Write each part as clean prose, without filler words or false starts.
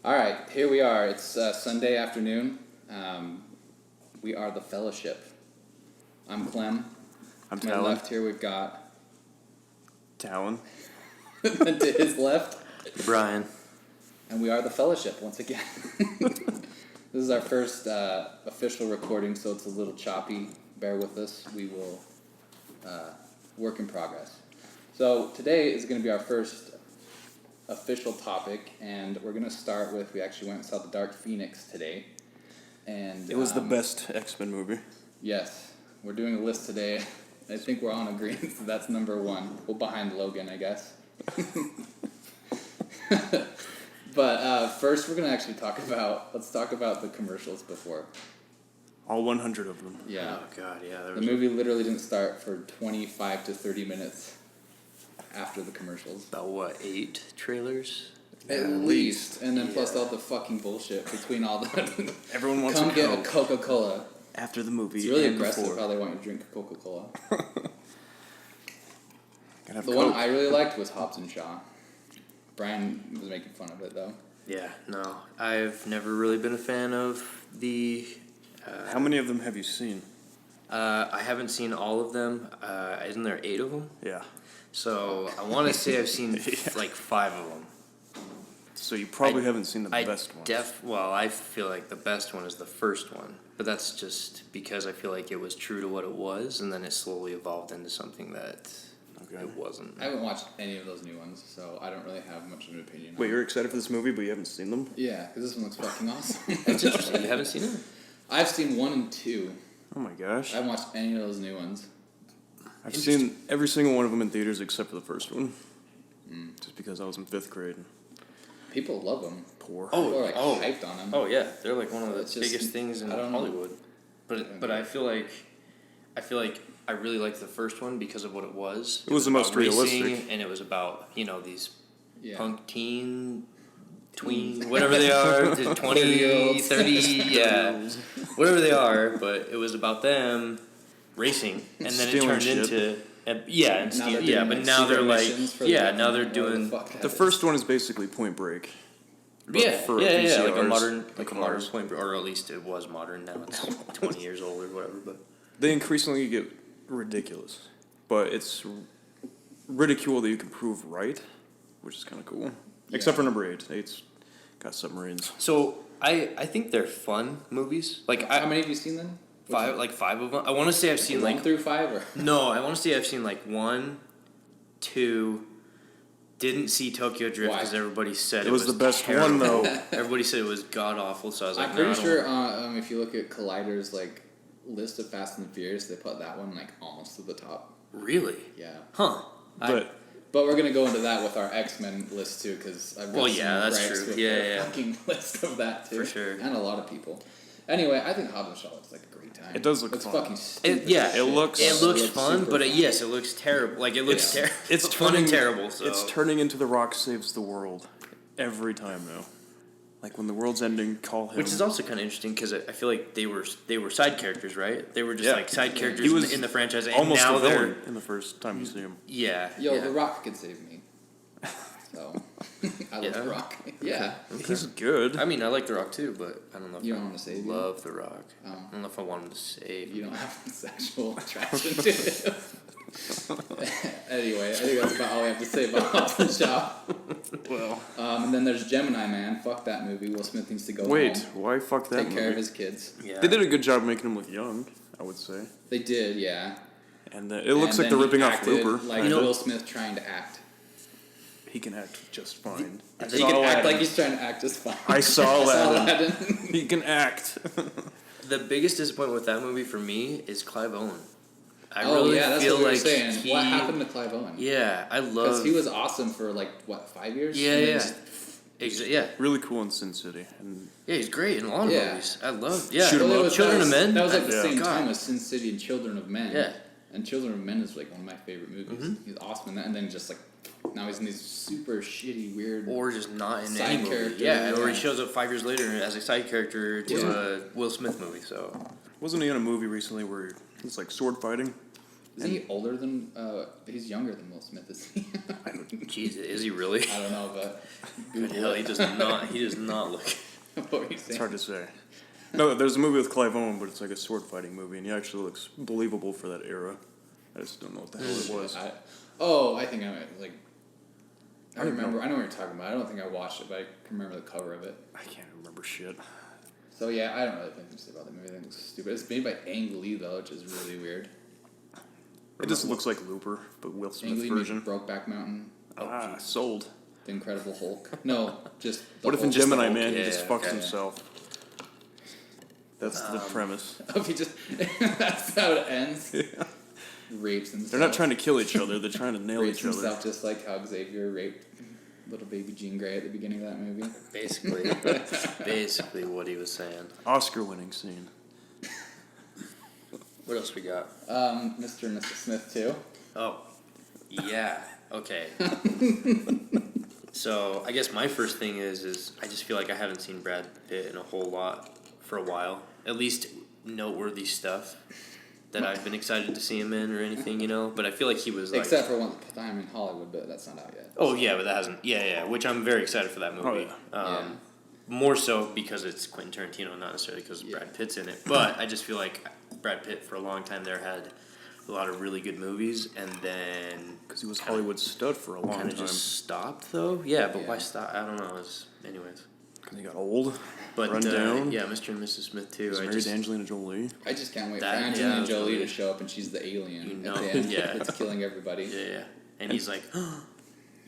All right, here we are. It's Sunday afternoon. We are the Fellowship. I'm Clem. I'm to my Talon. left here we've got Talon. to his left, Brian. and we are the Fellowship once again. This is our first official recording, so it's a little choppy. Bear with us. We will work in progress. So today is going to be our first official topic, and we're going to start with, we actually went and saw The Dark Phoenix today. And It was the best X-Men movie. Yes. We're doing a list today. I think we're on agreement, so that's number one. Well, behind Logan, I guess. But first we're going to actually let's talk about the commercials before. All 100 of them. Yeah. Oh, God, yeah. The movie literally didn't start for 25 to 30 minutes after the commercials. About, what, 8 trailers? At least. And then plus all the fucking bullshit between all the... Everyone wants Come a get Coke. a Coca-Cola. After the movie. It's really and aggressive before. how they want you to drink Coca-Cola. Gotta have The Coke. one I really liked was Hobbs and Shaw. Brian was making fun of it, though. Yeah, no. I've never really been a fan of the... How many of them have you seen? I haven't seen all of them. Isn't there 8 of them? Yeah. So I want to say I've seen like 5 of them. So you probably haven't seen the best one. Well, I feel like the best one is the first one. But that's just because I feel like it was true to what it was, and then it slowly evolved into something that it wasn't. I haven't watched any of those new ones, so I don't really have much of an opinion. Wait, you're excited for this movie, but you haven't seen them? Yeah, because this one looks fucking awesome. It's interesting. You haven't seen it? I've seen 1 and 2. Oh my gosh. I haven't watched any of those new ones. I've seen every single one of them in theaters except for the first one. Just because I was in 5th grade. People love them. Poor. People are like hyped on them. Oh yeah, they're like one of the It's just- biggest things in I don't know. Hollywood. But I feel like I really liked the first one because of what it was. It was the most about racing, realistic. and it was about these Yeah. punk tween, whatever they are, the 20, 30-year-olds. 30, yeah, whatever they are. But it was about them racing, and then it Stealing turned shit. into Now they're doing, But like, now they're secret like missions for the now they're government, doing. whatever the fuck The that first one is basically Point Break. but for Yeah, like a VCRs, modern, like modern ours. point, or at least it was modern. Now it's 20 years old or whatever. But They increasingly get ridiculous. But it's ridicule that you can prove right, which is kind of cool. Except for number 8. 8's got submarines. so I think they're fun movies. Like How many have you seen then? 5 of them. I want to say I've seen 1 through 5 or? no, I want to say I've seen like 1, 2. Didn't see Tokyo Drift Why? because everybody said It was the best terrible. one, though. Everybody said it was god awful, so I was like, I'm no, pretty I sure don't- if you look at Collider's like list of Fast and the Furious, they put that one like almost to the top. Really? Yeah. Huh? But But we're gonna go into that with our X-Men list too, because I've got Well, some yeah, that's gripes true. with Yeah, their yeah. fucking list of that too, For sure. and a lot of people. Anyway, I think Hobbs and Shaw looks like a great time. It does look it's fun. fucking stupid. It looks- It looks fun, super but fun. yes, it looks terrible. Like it looks Yeah. terrible. it's fun and turning- terrible. So It's turning into The Rock Saves the World every time now. Like when the world's ending, call him. Which is also kind of interesting because I feel like they were side characters, right? They were just Yeah. like side He characters was in the franchise, and almost now a they're villain in the first time you see him. yeah. Yo, yeah. The Rock could save me. So I love Yeah? The Rock. Yeah. He's good. I mean, I like The Rock too, but I don't know if You I don't want to save you? love The Rock. Oh. I don't know if I want him to save. You don't have sexual attraction to him. Anyway, I think that's about all we have to say about Hobbs and Shaw. Well, And then there's Gemini Man. Fuck that movie. Will Smith needs to go wait, home. why fuck that Take care of movie? his kids. Yeah. They did a good job making him look young, I would say. They did, yeah. And it looks And like then they're ripping he off acted Looper. like Will Smith trying to act. He can act just fine. He can act like he's trying to act just fine. I saw Aladdin. Aladdin. He can act. The biggest disappointment with that movie for me is Clive Owen. I Oh really yeah, that's feel what we were like saying. What happened to Clive Owen? Yeah, I love. Because he was awesome for like what 5 years. Yeah, And then yeah. just- Yeah, Really cool in Sin City. And yeah, he's great in a lot of Yeah. movies. I love. Yeah, Shoot 'em Well, up. it was- Children that of was- Men. That was like the Yeah. same God. time as Sin City and Children of Men. Yeah. And Children of Men is like one of my favorite movies. Mhm. He's awesome in that, and then just like now he's in these super shitty, weird. Or just not in Side any movie. character, Yeah, or yeah. he shows up 5 years later as a side character to Yeah. a Will Smith movie. So wasn't he in a movie recently where he's like sword fighting? Is he older than? He's younger than Will Smith, is he? Jeez, is he really? I don't know, but Good hell, he does not. He does not look. what were you It's saying? hard to say. No, there's a movie with Clive Owen, but it's like a sword fighting movie, and he actually looks believable for that era. I just don't know what the hell it was. I think I like. I remember. I know what you're talking about. I don't think I watched it, but I can remember the cover of it. I can't remember shit. So yeah, I don't really think to say about the movie. I think it's stupid. It's made by Ang Lee though, which is really weird. It just looks like Looper, but Will Ang Smith Lee version. made Brokeback Mountain, Sold. The Incredible Hulk. No, just the What if in Hulk. Gemini Hulk, Man he yeah, just fucks okay. himself? That's the premise. If he just that's how it ends. Yeah. Rapes himself. They're not trying to kill each other, they're trying to nail rapes each other. himself just like how Xavier raped little baby Jean Grey at the beginning of that movie. Basically what he was saying. Oscar winning scene. What else we got? Mr. and Mrs. Smith too. Oh, yeah. Okay. So I guess my first thing is I just feel like I haven't seen Brad Pitt in a whole lot for a while. At least noteworthy stuff that I've been excited to see him in or anything, you know. But I feel like he was like. Except for one time in Hollywood, but that's not out yet. Oh yeah, but that hasn't. Yeah. Which I'm very excited for that movie. Oh, Yeah. More so because it's Quentin Tarantino, not necessarily because Brad Pitt's in it. But I just feel like Brad Pitt for a long time there had a lot of really good movies, and then Because he was Hollywood's stud for a long kind time. of just stopped though. Yeah, but Yeah. why stop? I don't know. Anyways. Because he got old, But run down. yeah, Mr. and Mrs. Smith too. He's I married just to Angelina Jolie. I just can't wait for That- Angelina yeah, that's Jolie really- to show up and she's the alien You know, at the end. yeah. It's killing everybody. yeah, and he's like,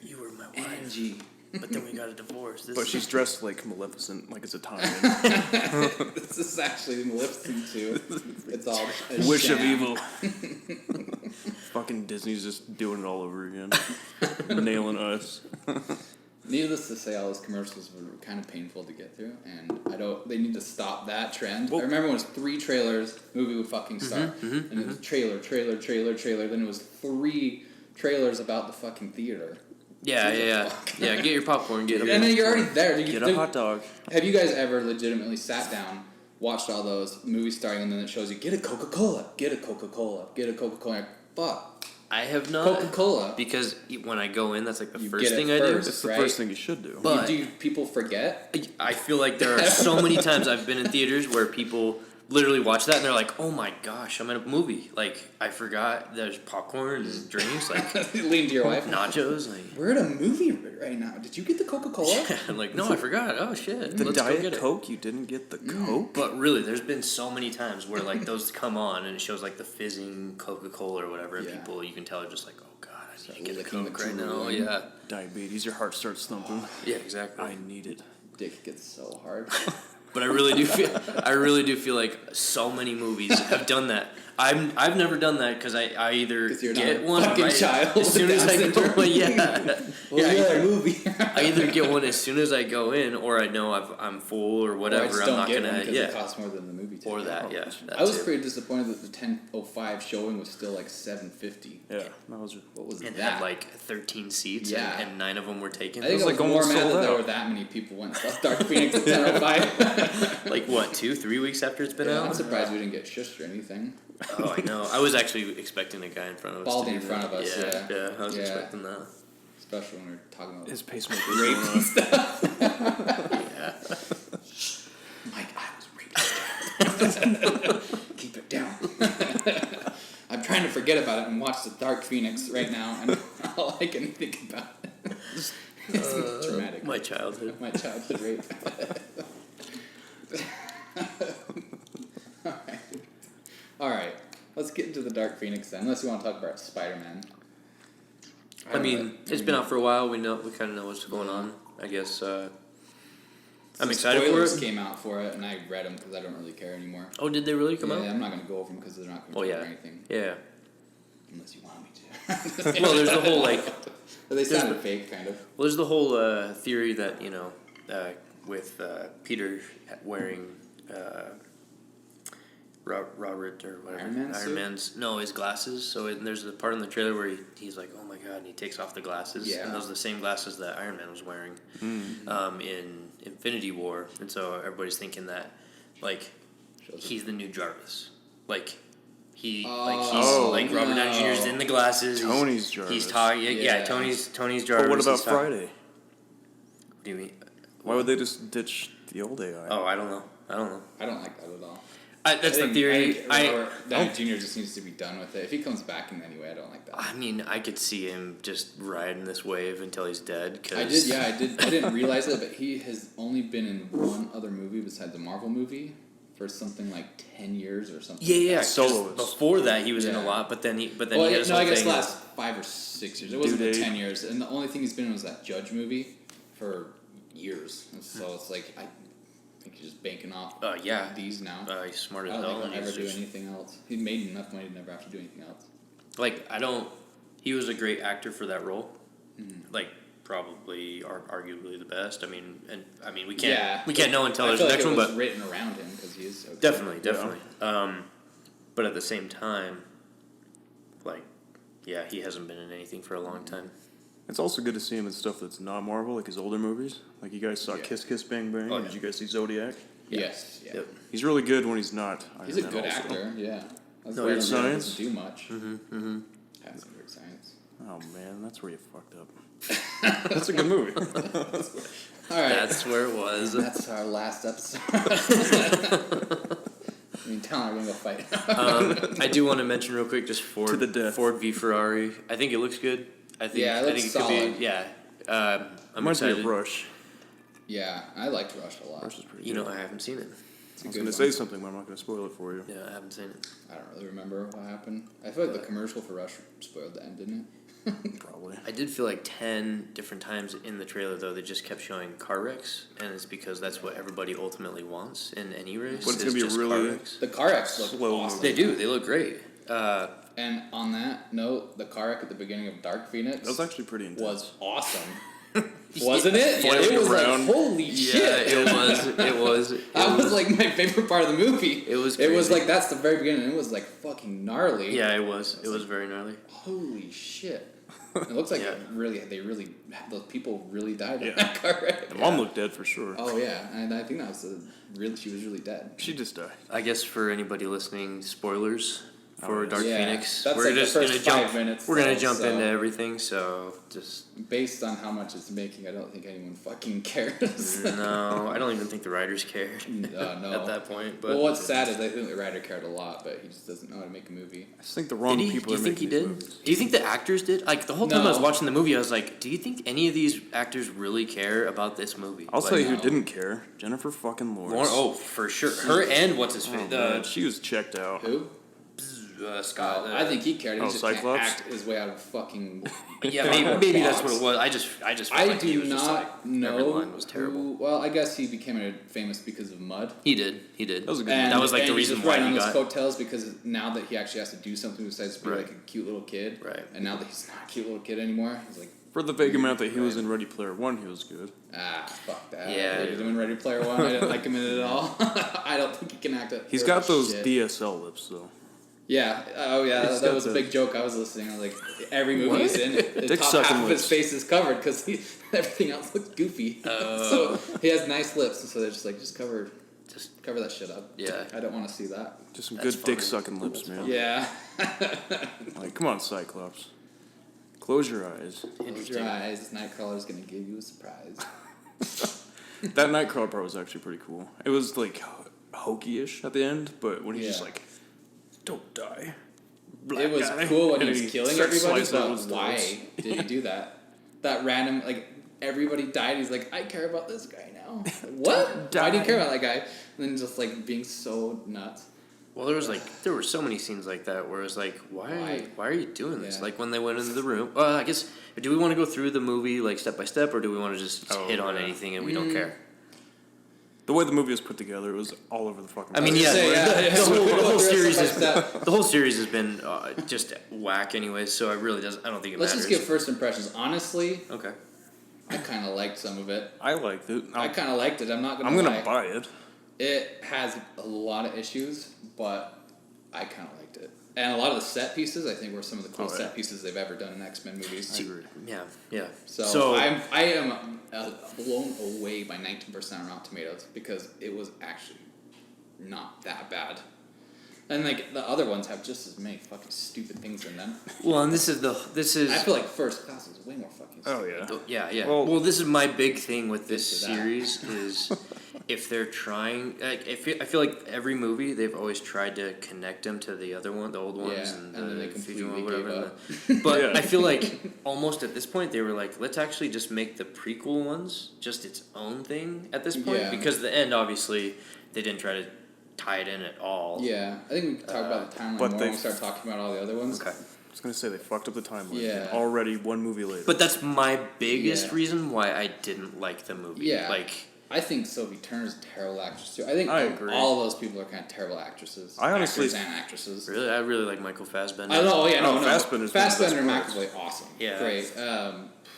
you were my wife, Angie. but then we got a divorce. This But is- she's dressed like Maleficent, like it's Italian. This is actually Maleficent too. It's all a Wish of sham. evil. Fucking Disney's just doing it all over again. Nailing us. Needless to say, all those commercials were kind of painful to get through, and they need to stop that trend. Well- I remember when it was 3 trailers, movie would fucking start, and it was trailer, then it was 3 trailers about the fucking theater. yeah. Get your popcorn. Get And then you're already there. Get a hot dog. Have you guys ever legitimately sat down, watched all those movies starting, and then it shows you, get a Coca-Cola, get a Coca-Cola, get a Coca-Cola. Fuck. I have not Coca-Cola. because when I go in, that's like the You first get it thing I do. first. It's the Right. first thing you should do. But- Do people forget? I feel like there are so many times I've been in theaters where people literally watch that and they're like, "Oh my gosh, I'm in a movie!" Like I forgot there's popcorn and drinks, like Lean to your wife. nachos. Like We're at a movie right now. Did you get the Coca-Cola? I'm like, no, I forgot. Oh shit, The let's go Diet get it. Coke, you didn't get the Coke? But really, there's been so many times where like those come on and it shows like the fizzing Coca-Cola or whatever, and Yeah. people you can tell are just like, "Oh god, I need to get a licking the Coke right now." drool. Yeah, Diabetes, your heart starts thumping. yeah, exactly. I need it. Dick gets so hard. But I really do feel like so many movies have done that. I've never done that because I either 'Cause you're get not a one fucking right child as soon with as I Down go. syndrome. Yeah, Well, yeah. you're at a movie. I either get one as soon as I go in, or I know I'm full or Or I whatever. just I'm don't not get gonna. one because Yeah, it costs more than the movie ticket. or that. Yeah, I was that's it. pretty disappointed that the 10:05 showing was still like $7.50. Yeah, that was What was And that? had like 13 seats, Yeah. and 9 of them were taken. I think was I like was more almost mad sold that there out. were that many people went and saw Dark Phoenix at 10:05. Like what, 2-3 weeks after it's been Yeah, out? I'm surprised we didn't get shushed or anything. Oh, I know. I was actually expecting a guy in front of us. Baldy to in do front that. of us, yeah. Yeah, I was Yeah. expecting that. Especially when we're talking about his pacemaker. rape going and off. stuff. Yeah. Mike, I was raped. Keep it down. I'm trying to forget about it and watch the Dark Phoenix right now, and all I can think about is traumatic. My childhood. My childhood rape. Alright. Let's get into the Dark Phoenix then, unless you want to talk about Spider-Man. I mean, it's been out for a while. We kind of know what's going on. I guess. I'm excited for Spoilers it. came out for it, and I read them because I don't really care anymore. Oh, did they really come Yeah, out? I'm not going to go over them because they're not Oh going to yeah. cover anything. Yeah. Unless you want me to. Well, there's the whole like. But they sounded fake, kind of. Well, there's the whole theory that with Peter wearing Robert or whatever Iron Man's suit? Man's his glasses. So there's the part in the trailer where he's like, "Oh my god!" and he takes off the glasses. Yeah. And those are the same glasses that Iron Man was wearing in Infinity War, and so everybody's thinking that like Shows he's the new Jarvis, like. He's Oh, like Robert Downey Jr.'s in the glasses. Tony's He's Jarvis. talking. Yeah, Yeah. Tony's Jarvis. But what about he's talking- Friday? What do you mean? Why would they just ditch the old AI? Oh, I don't know. I don't like that at all. That's the I theory. think Robert Downey Jr. just needs to be done with it. If he comes back in any way, I don't like that. I mean, I could see him just riding this wave until he's dead. Cause I did. Yeah, I did. I didn't realize it, but he has only been in one other movie besides the Marvel movie for something like 10 years or something. Yeah. 'Cause Soloist. Before that, he was in a Yeah. lot, but then he Well, he had his no, whole I guess thing. last 5 or 6 years. It wasn't Due been date. 10 years, and the only thing he's been in was that Judge movie for years. And so it's like I think he's just banking off Yeah. these now. He's smart I as don't hell. think and he'll ever he's do just- anything else. He made enough money to never have to do anything else. Like, he was a great actor for that role. Like, probably arguably the best. I mean, we can't know until I there's feel the like next it one, was but written around him because he is so good. definitely. But at the same time, like, yeah, he hasn't been in anything for a long time. It's also good to see him in stuff that's not Marvel, like his older movies. Like you guys saw Yeah. Kiss Kiss Bang Bang. Oh, yeah. Did you guys see Zodiac? Yes. Yeah. Yep. He's really good when he's not. He's a Iron Man good also. actor. Yeah. That's No, why Weird he Science? doesn't do much. Mm-hmm. Haven't seen Weird Science. Oh man, that's where you fucked up. That's a good movie. All right. That's where it was. That's our last episode. I mean, tell him we're gonna go fight. I do want to mention real quick, just To the death. Ford v Ferrari. I think it looks good. I think Yeah, it I looks think it could solid. be. Yeah, I'm Reminds me excited. of Rush. Yeah, I liked Rush a lot. Rush is pretty You good. know, I haven't seen it. It's a I was good going to one. say something, but I'm not going to spoil it for you. Yeah, I haven't seen it. I don't really remember what happened. I feel like the commercial for Rush spoiled the end, didn't it? Probably. I did feel like 10 different times in the trailer, though, they just kept showing car wrecks, and it's because that's what everybody ultimately wants in any race. But it's is gonna be just really- car wrecks. The car wrecks look Slow awesome. They do. They look great. And on that note, the car wreck at the beginning of Dark Phoenix That was actually pretty intense. was awesome. Wasn't it? Yeah, it was around. like, holy Yeah, shit. it was. It was. That was like my favorite part of the movie. It was It was crazy. like that's the very beginning. And it was like fucking gnarly. Yeah, it was. It was very gnarly. Holy shit. It looks like Yeah. those people really died in Yeah. that car wreck. The mom looked dead for sure. Oh yeah, and I think that was she was really dead. She just died. I guess for anybody listening, spoilers for Oh, Dark yeah. Phoenix. That's We're like the just first gonna 5 jump. minutes, We're gonna though, jump so- into everything. So just Based on how much it's making, I don't think anyone fucking cares. no. I don't even think the writers cared No. at that point. But Well, what's sad is I think the writer cared a lot, but he just doesn't know how to make a movie. I just think the wrong did he? people Do you are think he making these did? movies. Do you think the actors did? Like the whole time I was No. watching the movie, I was like, do you think any of these actors really care about this movie? I'll like, tell you who no. didn't care. Jennifer fucking Lawrence. Oh, for sure. Her and what's his Oh, face? man, she was checked out. Who? Scott. I think he cared. He Oh, just can't Cyclops? act his way out of fucking. Yeah, maybe that's what it was. I just felt I like he do was just not like, every know. line was terrible. Well, I guess he became famous because of Mud. He did. That was a good And, movie. That was like and the he's reason just why riding he on got- his coattails because now that he actually has to do something besides be Right. like a cute little kid. Right. And now that he's not a cute little kid anymore, he's like, For the vague amount that he was in Ready Player One, he was good. fuck that. Yeah. I hated him in Ready Player One. I didn't like him in it at all. I don't think he can act it. He's got those DSL lips though. Yeah. Oh yeah. He's That got was a the- big joke. I was listening. I was like, every movie he's in, the Dick top sucking half of his lips. face is covered because everything else looks goofy. So he has nice lips, and so they're just like, just cover that shit up. Yeah. I don't want to see that. Just some That's good dick funny. sucking lips, man. Yeah. Like, come on, Cyclops. Close your eyes. Close your eyes. Nightcrawler's gonna give you a surprise. That Nightcrawler part was actually pretty cool. It was like hokey-ish at the end, but when he's just Yeah. like, "Don't die." It was guy, cool when and he then was killing starts everybody, slicing but those why throats. did he do that? That random, like, everybody died. He's like, I care about this guy now. What? Why do you care about that guy? And then just like being so nuts. Well, there were so many scenes like that where it was like, why are you doing this? Yeah. Like when they went into the room. Well, I guess do we want to go through the movie like step by step, or do we want to just Oh, hit on yeah. anything and we don't care? The way the movie was put together, it was all over the fucking. I mean, place. yeah, Say, yeah, the whole, we the go whole through it series step is by step. the whole series has been just whack anyway. So I really doesn't. I don't think it Let's matters. just give first impressions. Honestly, Okay. I kind of liked some of it. I liked it. I kind of liked it. I'm not gonna. I'm lie. gonna buy it. It has a lot of issues, but I kind of liked it. And a lot of the set pieces, I think, were some of the coolest Oh, yeah. set pieces they've ever done in X-Men movies. I agree. Yeah. So I am blown away by 19% on Rotten Tomatoes because it was actually not that bad. And like the other ones have just as many fucking stupid things in them. Well, and this is. I feel like First Class is way more fucking stupid. Oh yeah. Yeah. Well, This is my big thing with this This or that. series is if they're trying. Like, I feel like every movie they've always tried to connect them to the other one, the old ones, Yeah, and and then they the future completely one, whatever. gave up. But Yeah. I feel like almost at this point they were like, let's actually just make the prequel ones just its own thing at this point Yeah. because the end obviously they didn't try to tie it in at all. Yeah, I think we can talk about the timeline but more they- when we start talking about all the other ones. Okay. I was gonna say they fucked up the timeline. Yeah. Already one movie later. But that's my biggest Yeah. reason why I didn't like the movie. Yeah. Like, I think Sophie Turner's a terrible actress too. I think I agree. all those people are kind of terrible actresses. I honestly- Actors and actresses. really, I really like Michael Fassbender. I know, yeah, no, Oh, no. Fassbender's one of the best Fassbender and parts. McAvoy, awesome. Yeah. Great.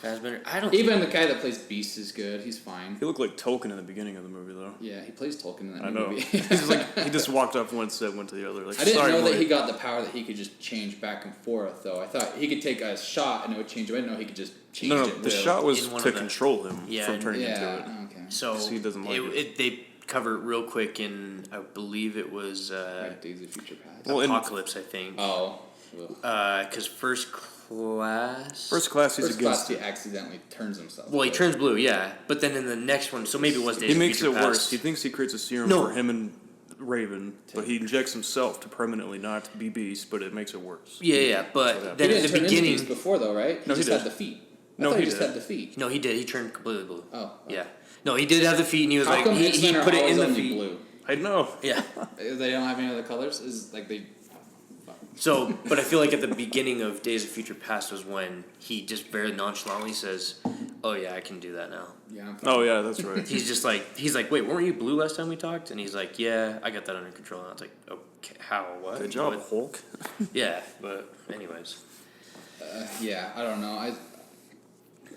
Fassbender. I don't. Even the guy that plays Beast is good. He's fine. He looked like Tolkien in the beginning of the movie, though. Yeah, he plays Tolkien in that I know. movie. He's just like he just walked off one set, went to the other. Like, I didn't sorry, know that boy. he got the power that he could just change back and forth, though. I thought he could take a shot and it would change it. I didn't know he could just change No, it. the shot was In one to of the- control him Yeah, from turning into it. Yeah, okay. So 'Cause he doesn't like it. They cover it real quick in, I believe it was Like Days of Future Past. Well, in- Apocalypse, I think. Oh. Well, Because First Class. First Class, he's First against Class, he accidentally turns himself. Well, he blue. turns blue, yeah. But then in the next one, so maybe it was Days He of makes Future it Past. worse. He thinks he creates a serum No. for him and Raven, but he injects himself to permanently not be Beast, but it makes it worse. Yeah. So But that- then He at didn't the turn into beginning, Beast before, though, right? No, he he just did. had the feet. I No, thought he he just did. had the feet. no, he did. He turned completely blue. Oh. Yeah. No, he did have the feet, and he was How like, come he X-Men are put it always in the only feet. blue? I know. Yeah. They don't have any other colors? Is like they... So, but I feel like at the beginning of Days of Future Past was when he just very nonchalantly says, "Oh yeah, I can do that now." Yeah, I'm fine. Oh yeah, that's right. He's like, "Wait, weren't you blue last time we talked?" And he's like, "Yeah, I got that under control." And I was like, "Okay, how? What?" Good job, What? Hulk. Yeah, but anyways, Yeah, I don't know.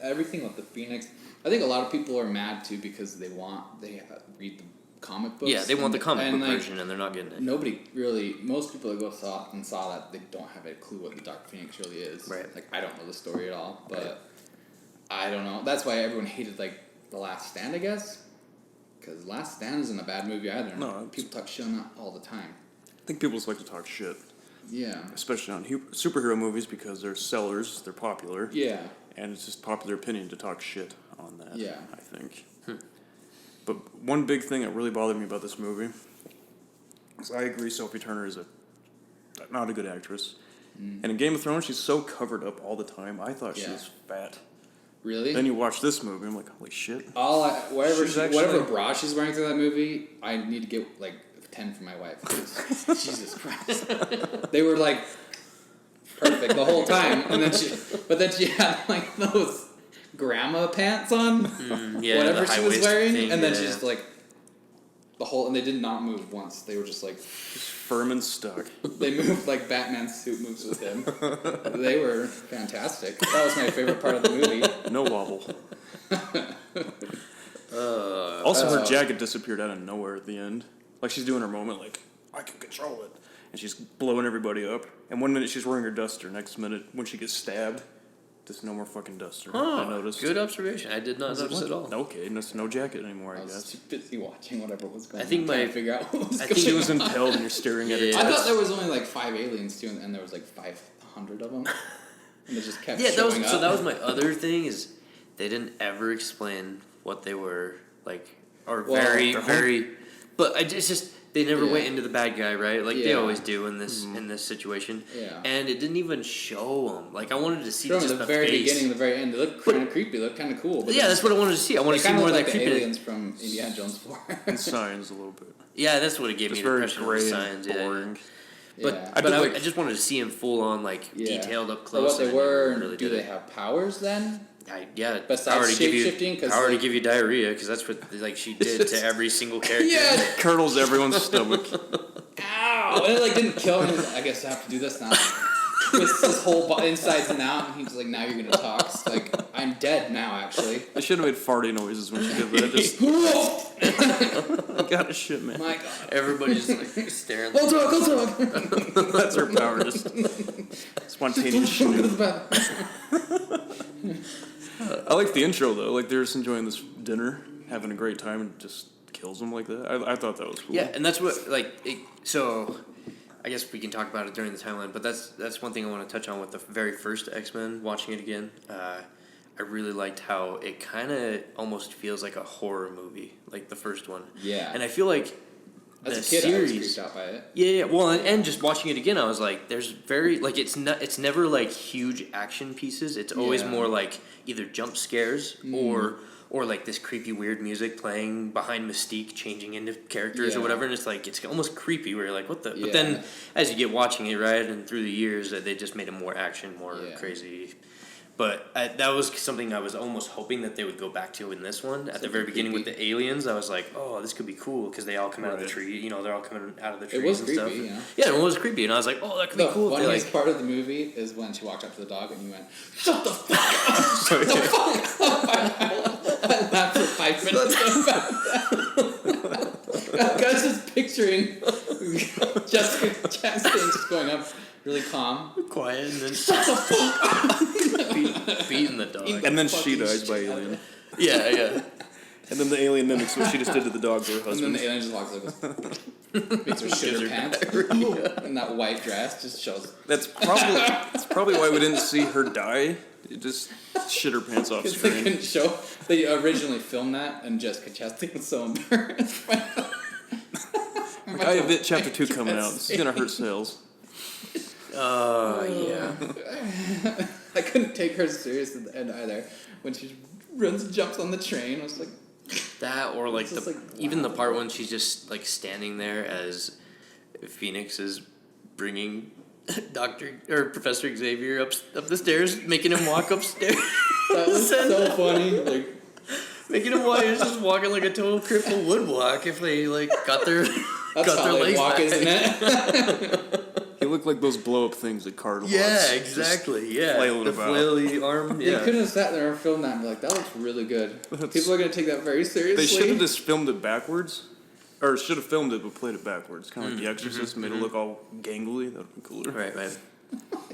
Everything with the Phoenix... I think a lot of people are mad, too, because they read the comic books. yeah, they want the comic and, book like, version, and they're not getting it. Nobody really... Most people that saw that, they don't have a clue what the Dark Phoenix really is. Right. Like, I don't know the story at all, but... I don't know. That's why everyone hated, like, The Last Stand, I guess? Because Last Stand isn't a bad movie either. No, People talk shit on that all the time. I think people just like to talk shit, Yeah. especially on superhero movies because they're sellers, they're popular, Yeah. and it's just popular opinion to talk shit on that. Yeah. I think. But one big thing that really bothered me about this movie is I agree Sophie Turner is not a good actress. And in Game of Thrones, she's so covered up all the time. I thought she Yeah. was fat. Really? Then you watch this movie, I'm like, holy shit. Whatever She's actually- whatever bra she's wearing through that movie, I need to get like 10 for my wife. 'cause Jesus Christ, they were like perfect the whole time, and then she had like those grandma pants on, Yeah, whatever the she high was waist wearing, thing, and then yeah. she just like the whole, and they did not move once. They were just like Just firm and stuck. they moved like Batman's suit moves with him. They were fantastic. That was my favorite part of the movie. No wobble. Also, her Oh. jacket disappeared out of nowhere at the end. Like, she's doing her moment, like, I can control it. And she's blowing everybody up. And one minute she's wearing her duster. Next minute, when she gets stabbed, there's no more fucking duster. I noticed. Good observation. I did not notice at all. Okay, there's no jacket anymore, I I was guess. too busy watching whatever was going I think on. trying my- to figure out what was I going think She was on. impaled and you're staring at her Yeah. I tits. thought there was only like 5 aliens too, and there was like 500 of them, and they just kept Yeah, showing up. so that was my other thing is they didn't ever explain what they were like, or Well, very they're very. But it's just they never Yeah. went into the bad guy, right? Like they Yeah. always do in this situation. Yeah. And it didn't even show them. Like I wanted to see From just the very face. beginning, the very end, they look kind of creepy. They look kind of cool. But Yeah, that's what I wanted to see. I wanted to see kind of more of like that the creepiness. aliens from Indiana Jones 4. And signs a little bit. Yeah, that's what it gave Just me the very impression of gray the and signs. Yeah. boring. But Yeah. I but did I, like- I just wanted to see him full on, like Yeah. detailed up Or close. what they and were, never and really do did they it. have powers then? Yeah, Besides power to give you shape-shifting? 'Cause, power to like- give you diarrhea because that's what like she did to every single character. Yeah. Curdles everyone's stomach. Ow! And it like didn't kill him. He's like, I guess I have to do this now. Twists his whole insides and out, and he's like, now you're gonna talk. It's like, I'm dead now, actually. I should have made farty noises when she did that. Just, Whoa! gotta shit, man. My God. Everybody's just like staring. Go talk. That's her power, just spontaneous Go to shit. the bathroom. I like the intro, though. Like, they're just enjoying this dinner, having a great time, and just kills them like that. I thought that was cool. Yeah, and that's what like. So, I guess we can talk about it during the timeline, but that's one thing I want to touch on with the very first X-Men, watching it again. I really liked how it kind of almost feels like a horror movie, like the first one. Yeah. And I feel like As the a kid, series, I was creeped out by it. yeah. Well, and just watching it again, I was like, there's very like it's never like huge action pieces. It's always Yeah. more like either jump scares or like this creepy weird music playing behind Mystique changing into characters or Yeah. whatever, and it's almost creepy where you're like, what the? Yeah. But then as you get watching it, right, and through the years, they just made it more action, more crazy. But that was something I was almost hoping that they would go back to in this one. At the very beginning with the aliens, I was like, oh, this could be cool because they all come out of the tree. You know, they're all coming out of the trees was and creepy, stuff. yeah. Yeah, it was creepy, and I was like, oh, that could be cool. The If they, funniest like, part of the movie is when she walked up to the dog and you went, "Shut the fuck up!" Shut the fuck up! I laughed for 5 minutes about that. I was just picturing Jessica Chastain just going up, really calm. quiet and then Shut the fuck up! beating the dog. And then she Fucking dies by shit. alien. Yeah. And then the alien mimics what she just did to the dog to her And then husband. the alien just walks up, goes, makes her shit her pants, and that white dress just shows. That's probably why we didn't see her die. It just shit her pants off Because they screen. couldn't show. They originally filmed that, and Jessica Chastain was so embarrassed. I have it chapter 2 coming out. This is gonna hurt sales. Yeah. I couldn't take her serious at the end either. When she runs and jumps on the train, I was like, That or like It's just the like, even the wow. part when she's just like standing there as Phoenix is bringing Doctor or Professor Xavier up the stairs, making him walk upstairs. that was so funny. Like, Making him walk, he's just walking like a total cripple would walk if they like got their that's got how their they legs walk, back. isn't it? He looked like those blow up things that Card Yeah, wants. exactly. Yeah, flailing the about. flaily arm. You Yeah, couldn't have sat there and filmed that and be like, that looks really good. People are going to take that very seriously. They should have just filmed it backwards. Or should have filmed it but played it backwards. Kind of like The Exorcist, made it look all gangly. That would be cooler. right.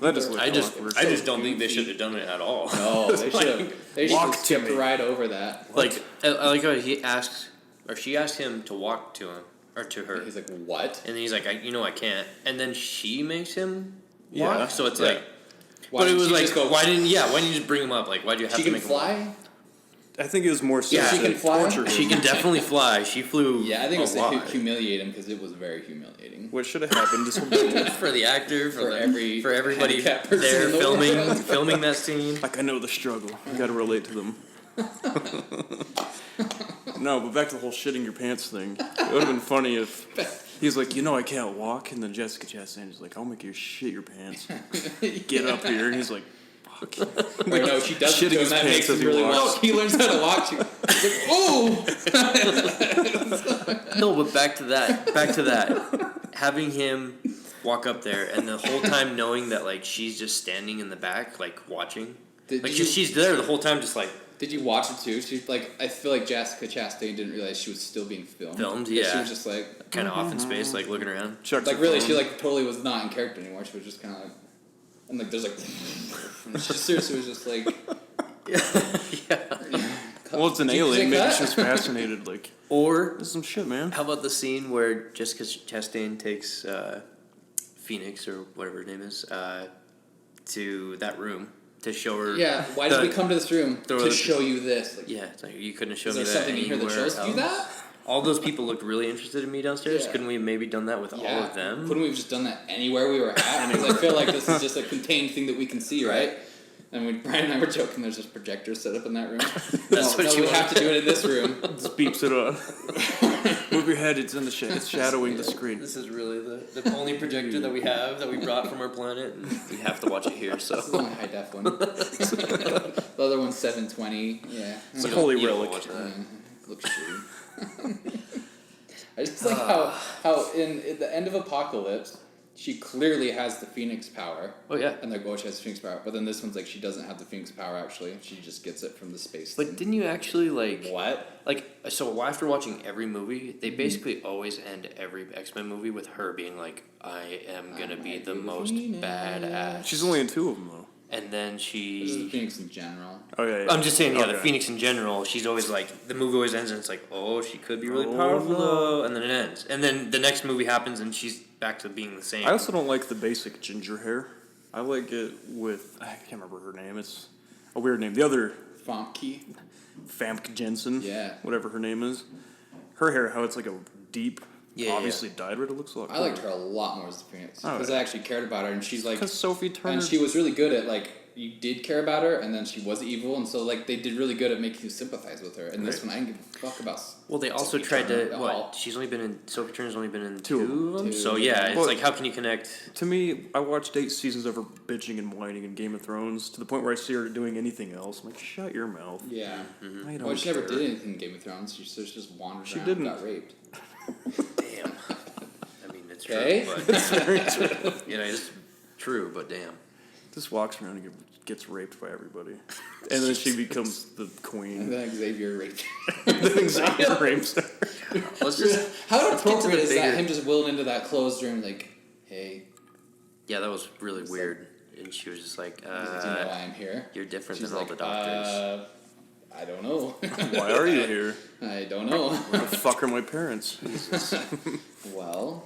That just looked I just awkward. don't think they should have done it at all. No, they should have. They should have Walk to skipped me. right over that. Like I like how he asks, or she asked him to walk to him or to her, He's like, what? and then he's like, I can't, and then she makes him Yeah. walk. So it's Yeah. like, Why but it didn't was she like, just go, why didn't you just bring him up? Like, why'd you have she to can make him walk? fly? I think it was more so Yeah, she to can fly? torture him. She can definitely fly. She flew. Yeah, I think it was a to lot. humiliate him because it was very humiliating. What should have happened is something For the actor, For every for everybody handicapped person there in the filming world. filming that scene. like I know the struggle. You got to relate to them. No, but back to the whole shitting your pants thing. It would have been funny if he's like, I can't walk, and then Jessica Chastain is like, I'll make you shit your pants. Get up here, and he's like, fuck. Or no, she doesn't Shitting do it, his and that pants makes as him he really walks. well. He learns how to walk. She's like, oh! No, but back to that. Having him walk up there, and the whole time knowing that like she's just standing in the back, like watching. Did Like you- she's there the whole time, just like Did you watch it too? She's like, I feel like Jessica Chastain didn't realize she was still being filmed. Filmed, She yeah. was just like, kind of off in space, like looking around. Chucks like her really, phone. she like totally was not in character anymore. She was just kind of like, and like there's like, and she seriously was just like, Well, it's an Did you alien. think Maybe that? she's fascinated. Like, Or this is some shit, man. how about the scene where Jessica Chastain takes Phoenix or whatever her name is to that room to show her? yeah. Why did the- we come to this room the- to show you this? Like, Yeah, it's like you couldn't have shown is me there that something in here that anywhere shows you else. that? All those people looked really interested in me downstairs. Yeah. Couldn't we have maybe done that with all Yeah. of them? Couldn't we have just done that anywhere we were at? Because I feel like this is just a contained thing that we can see, right? And when Brian and I were joking, there's just projectors set up in that room. That's what you we want. have to do it in this room. Just beeps it on. Move your head. It's in the it's shadowing the screen. This is really the only projector that we have that we brought from our planet, and we have to watch it here. So This is only high def one. The other one's 720. Yeah. It's a You holy don't- you don't relic. watch that. Looks shitty. I just like how in the end of Apocalypse, she clearly has the Phoenix power. Oh yeah, And like, oh, she has the Phoenix power. But then this one's like, she doesn't have the Phoenix power actually. She just gets it from the space but thing. didn't you actually like? What? Like, so after watching every movie, they basically always end every X-Men movie with her being like, I am gonna be the most Phoenix. badass. She's only in 2 of them though. and then This is the she. Phoenix in general. Oh yeah. I'm just saying, yeah, the Okay. Phoenix in general. She's always like the movie always ends and it's like, oh, she could be really Oh, powerful no. though, and then it ends, and then the next movie happens and she's back to being the same. I also don't like the basic ginger hair. I like it with I can't remember her name. It's a weird name. The other Famke. Famke Jensen. Yeah. Whatever her name is. Her hair, how it's like a deep, Yeah, obviously dyed red. It looks a lot. I liked her a lot more as the Phoenix Oh, because yeah. I actually cared about her, and she's like, Because Sophie Turner. and she was really good at like you did care about her, and then she was evil, and so like they did really good at making you sympathize with her. And this Right. one, I didn't give a fuck about. Well, they also Sophie tried Turner to at what? all. She's only been in Sophie Turner's only been in Two. two of them. Two. So yeah, it's Well- like how can you connect? To me, I watched 8 seasons of her bitching and whining in Game of Thrones to the point where I see her doing anything else. I'm like, shut your mouth. Yeah. I don't Well, she never care. did anything in Game of Thrones. She just wandered She around didn't. and got raped. Damn. I mean, it's Okay. true, but you know, it's true, but damn. Just walks around and gets raped by everybody. And then she becomes the And queen. then Xavier raped. Then Xavier rapes her. Let's just How let's get to appropriate the is that? bigger- Him just wheeling into that closed room, like, hey, Yeah, that was really weird, and she was just like, do you know why I'm here? "You're different She's than all like, the doctors." I don't know. Why are you here? I don't know. Where the fuck are my parents? Well,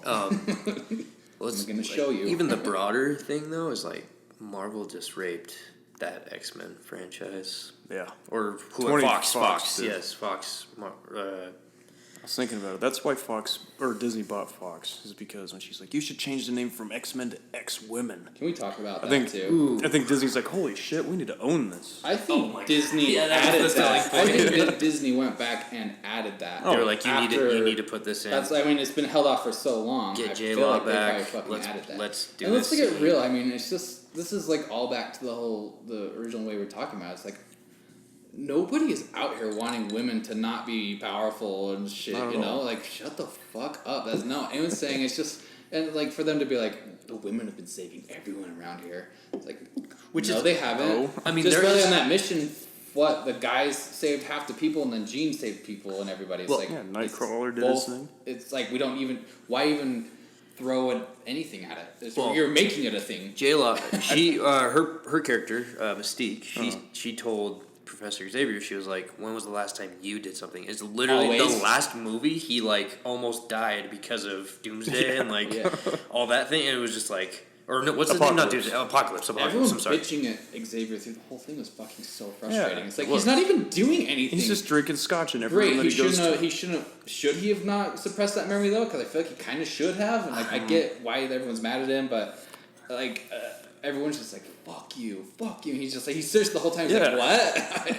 Let's I'm gonna show you. Even the broader thing though is like Marvel just raped that X-Men franchise, Yeah. or who? 20 Fox. Fox did. Yes, Fox. I was thinking about it. That's why Fox or Disney bought Fox, is because when she's like, you should change the name from X-Men to X-Women. can we talk about I that think too? I think Disney's like, holy shit, we need to own this. I think Oh my Disney God. Yeah, that was added the selling that. I point. think that Disney went back and added that. They were like, you After- need to put this in. That's. I mean, it's been held off for so long. Get I J-Law feel like they back. probably fucking Let's- added that. let's do and let's this get scene. real. I mean, it's just this is like all back to the original way we're talking about. It's like nobody is out here wanting women to not be powerful and shit. Not at You know, all. like shut the fuck up. That's no anyone's saying. It's just and like for them to be like the women have been saving everyone around here. It's like Which no, is- they haven't. No. I mean, just there really is- on that mission. What the guys saved half the people, and then Jean saved people, and everybody. It's Well, like yeah, it's Nightcrawler did both- his thing. It's like we don't even. Why even throw anything at it? Well- You're making it a thing. J-Law, she her character Mystique, Uh-huh. she told Professor Xavier, she was like, when was the last time you did something? It's literally Always. the last movie he like almost died because of Doomsday and like Yeah. all that thing, and it was just like, or no, what's his name? Not Apocalypse. Doomsday, Apocalypse. Everyone I'm sorry. bitching at Xavier through the whole thing was fucking so frustrating. Yeah. It's like Well, he's not even doing anything. He's just drinking scotch in every room great. that He he goes shouldn't. to. He shouldn't. Should he have not suppressed that memory though? Because I feel like he kind of should have. And like I get why everyone's mad at him, but like everyone's just like fuck you. And he's just like he's serious the whole time. He's Yeah. like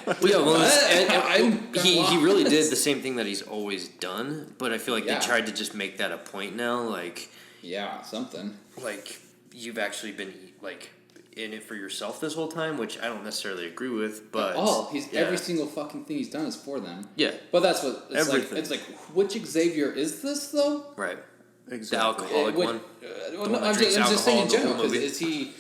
what? Well, yeah, well, What? and he gonna really lie. did the same thing that he's always done, but I feel like Yeah. they tried to just make that a point now, Yeah, something. like you've actually been like in it for yourself this whole time, which I don't necessarily agree with, but He's yeah. every single fucking thing he's done is for them. Yeah, But that's what it's Everything. like. It's like which Xavier is this though? right. Exactly. The alcoholic Well, one. well, The no, one that I'm drinks just saying in alcohol the general whole because movie. is he?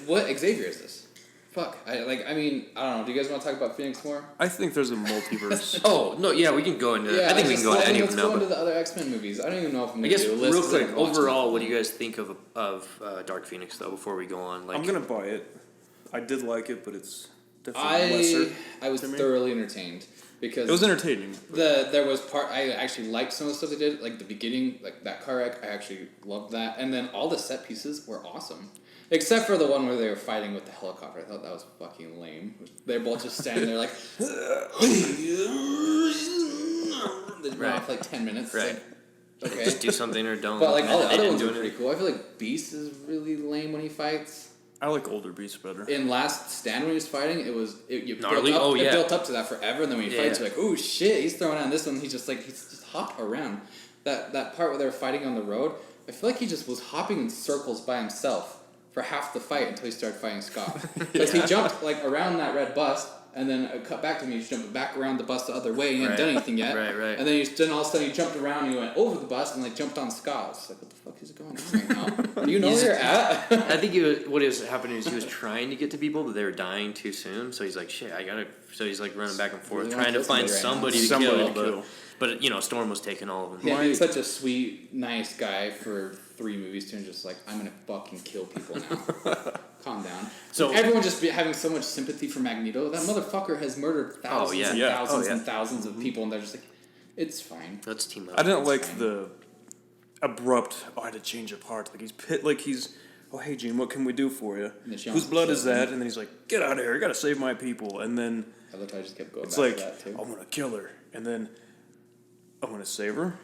What Xavier is this? Fuck. I mean, I don't know. Do you guys want to talk about Phoenix more? I think there's a multiverse. Oh no, yeah, we can go into. I think we can go into any of Let's them go now. into But the other X-Men movies. I don't even know if I'm I gonna guess do a list real 'cause I quick, haven't watched overall, them. what do you guys think of Dark Phoenix though? Before we go on, like I'm gonna buy it. I did like it, but it's definitely lesser. I was to me. thoroughly entertained because It was entertaining. there was part I actually liked some of the stuff they did, like the beginning, like that car wreck. I actually loved that, and then all the set pieces were awesome, except for the one where they were fighting with the helicopter. I thought that was fucking lame. They're both just standing there like, they went off like 10 minutes. It's Right. like, okay. just do something or don't. But like all the They other didn't ones do are pretty anything. cool. I feel like Beast is really lame when he fights. I like older beasts better. In Last Stand when he was fighting, it Gnarly? built up, Oh, it yeah. built up to that forever, and then when he Yeah, fights, yeah. you're like, oh shit, he's throwing on this one. He's just hop around. That part where they were fighting on the road, I feel like he just was hopping in circles by himself for half the fight until he started fighting Scott. Because he jumped like around that red bus, and then it cut back to me. He jumped back around the bus the other way. He hadn't Right. done anything yet. Right. And then all of a sudden he jumped around and he went over the bus and like jumped on Scott. I was like, what the fuck is going on right now? Do you know where you're at? I think what was happening is he was trying to get to people, but they were dying too soon. So he's like, "Shit, I gotta." So he's like running back and forth, Really trying to wanna kill find somebody right now. somebody to Somebody kill. to kill. But you know, Storm was taking all of them. Yeah, he's such a sweet, nice guy for 3 movies to him, just like, I'm gonna fucking kill people now. calm down. So- everyone just having so much sympathy for Magneto. That motherfucker has murdered thousands yeah. and Yeah. thousands Oh, yeah. and thousands of people, and they're just like, it's fine. Let's team up. I didn't It's like fine. the abrupt. Oh, I had to change of heart. Like he's. Oh, hey Gene, what can we do for you? then she Whose wants to blood kill is that? him. And then he's like, get out of here! I gotta save my people. And then I love how I just kept going it's back like, to that too. I'm gonna kill her, and then I'm gonna save her.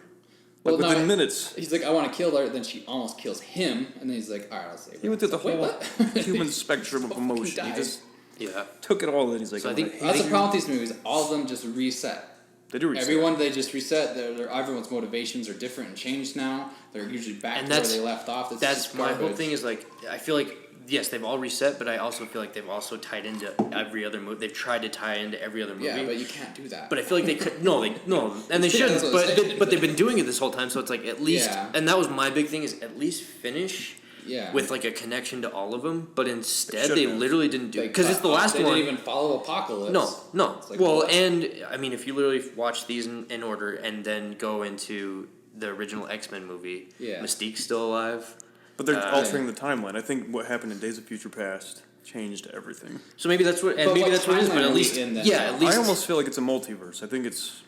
Well, Like no, within minutes. He's like, I want to kill her. Then she almost kills him, and then he's like, all right, I'll save her. He went through the It's like, whole wait, what? human spectrum of Fucking emotion. He died. just Yeah. took it all in. He's like, So I I'm think- gonna That's hate the you. problem with these movies. All of them just reset. They do reset. Everyone, they just reset. Everyone's motivations are different and changed now. They're usually back And to where that's- they left off. It's That's just my whole garbage. thing is like, I feel like, yes, they've all reset, but I also feel like they've also tied into every other movie. They've tried to tie into every other movie. Yeah, but you can't do that. But I feel like they could no, and they Yeah, shouldn't. that's what I'm saying. But they've been doing it this whole time, so it's like at least. Yeah. And that was my big thing is at least finish yeah. with like a connection to all of them. But instead, They they shouldn't have. literally didn't do They because it's cut the off- last they one. didn't even follow Apocalypse. No. It's like, Well, what? and I mean, if you literally watch these in order and then go into the original X-Men movie, Yeah. Mystique's still alive. But they're Uh, altering the timeline. I think what happened in Days of Future Past changed everything. So maybe that's what, and But maybe what that's what it is. But timeline at are we least, in then? yeah, at least I almost feel like it's a multiverse. I think it's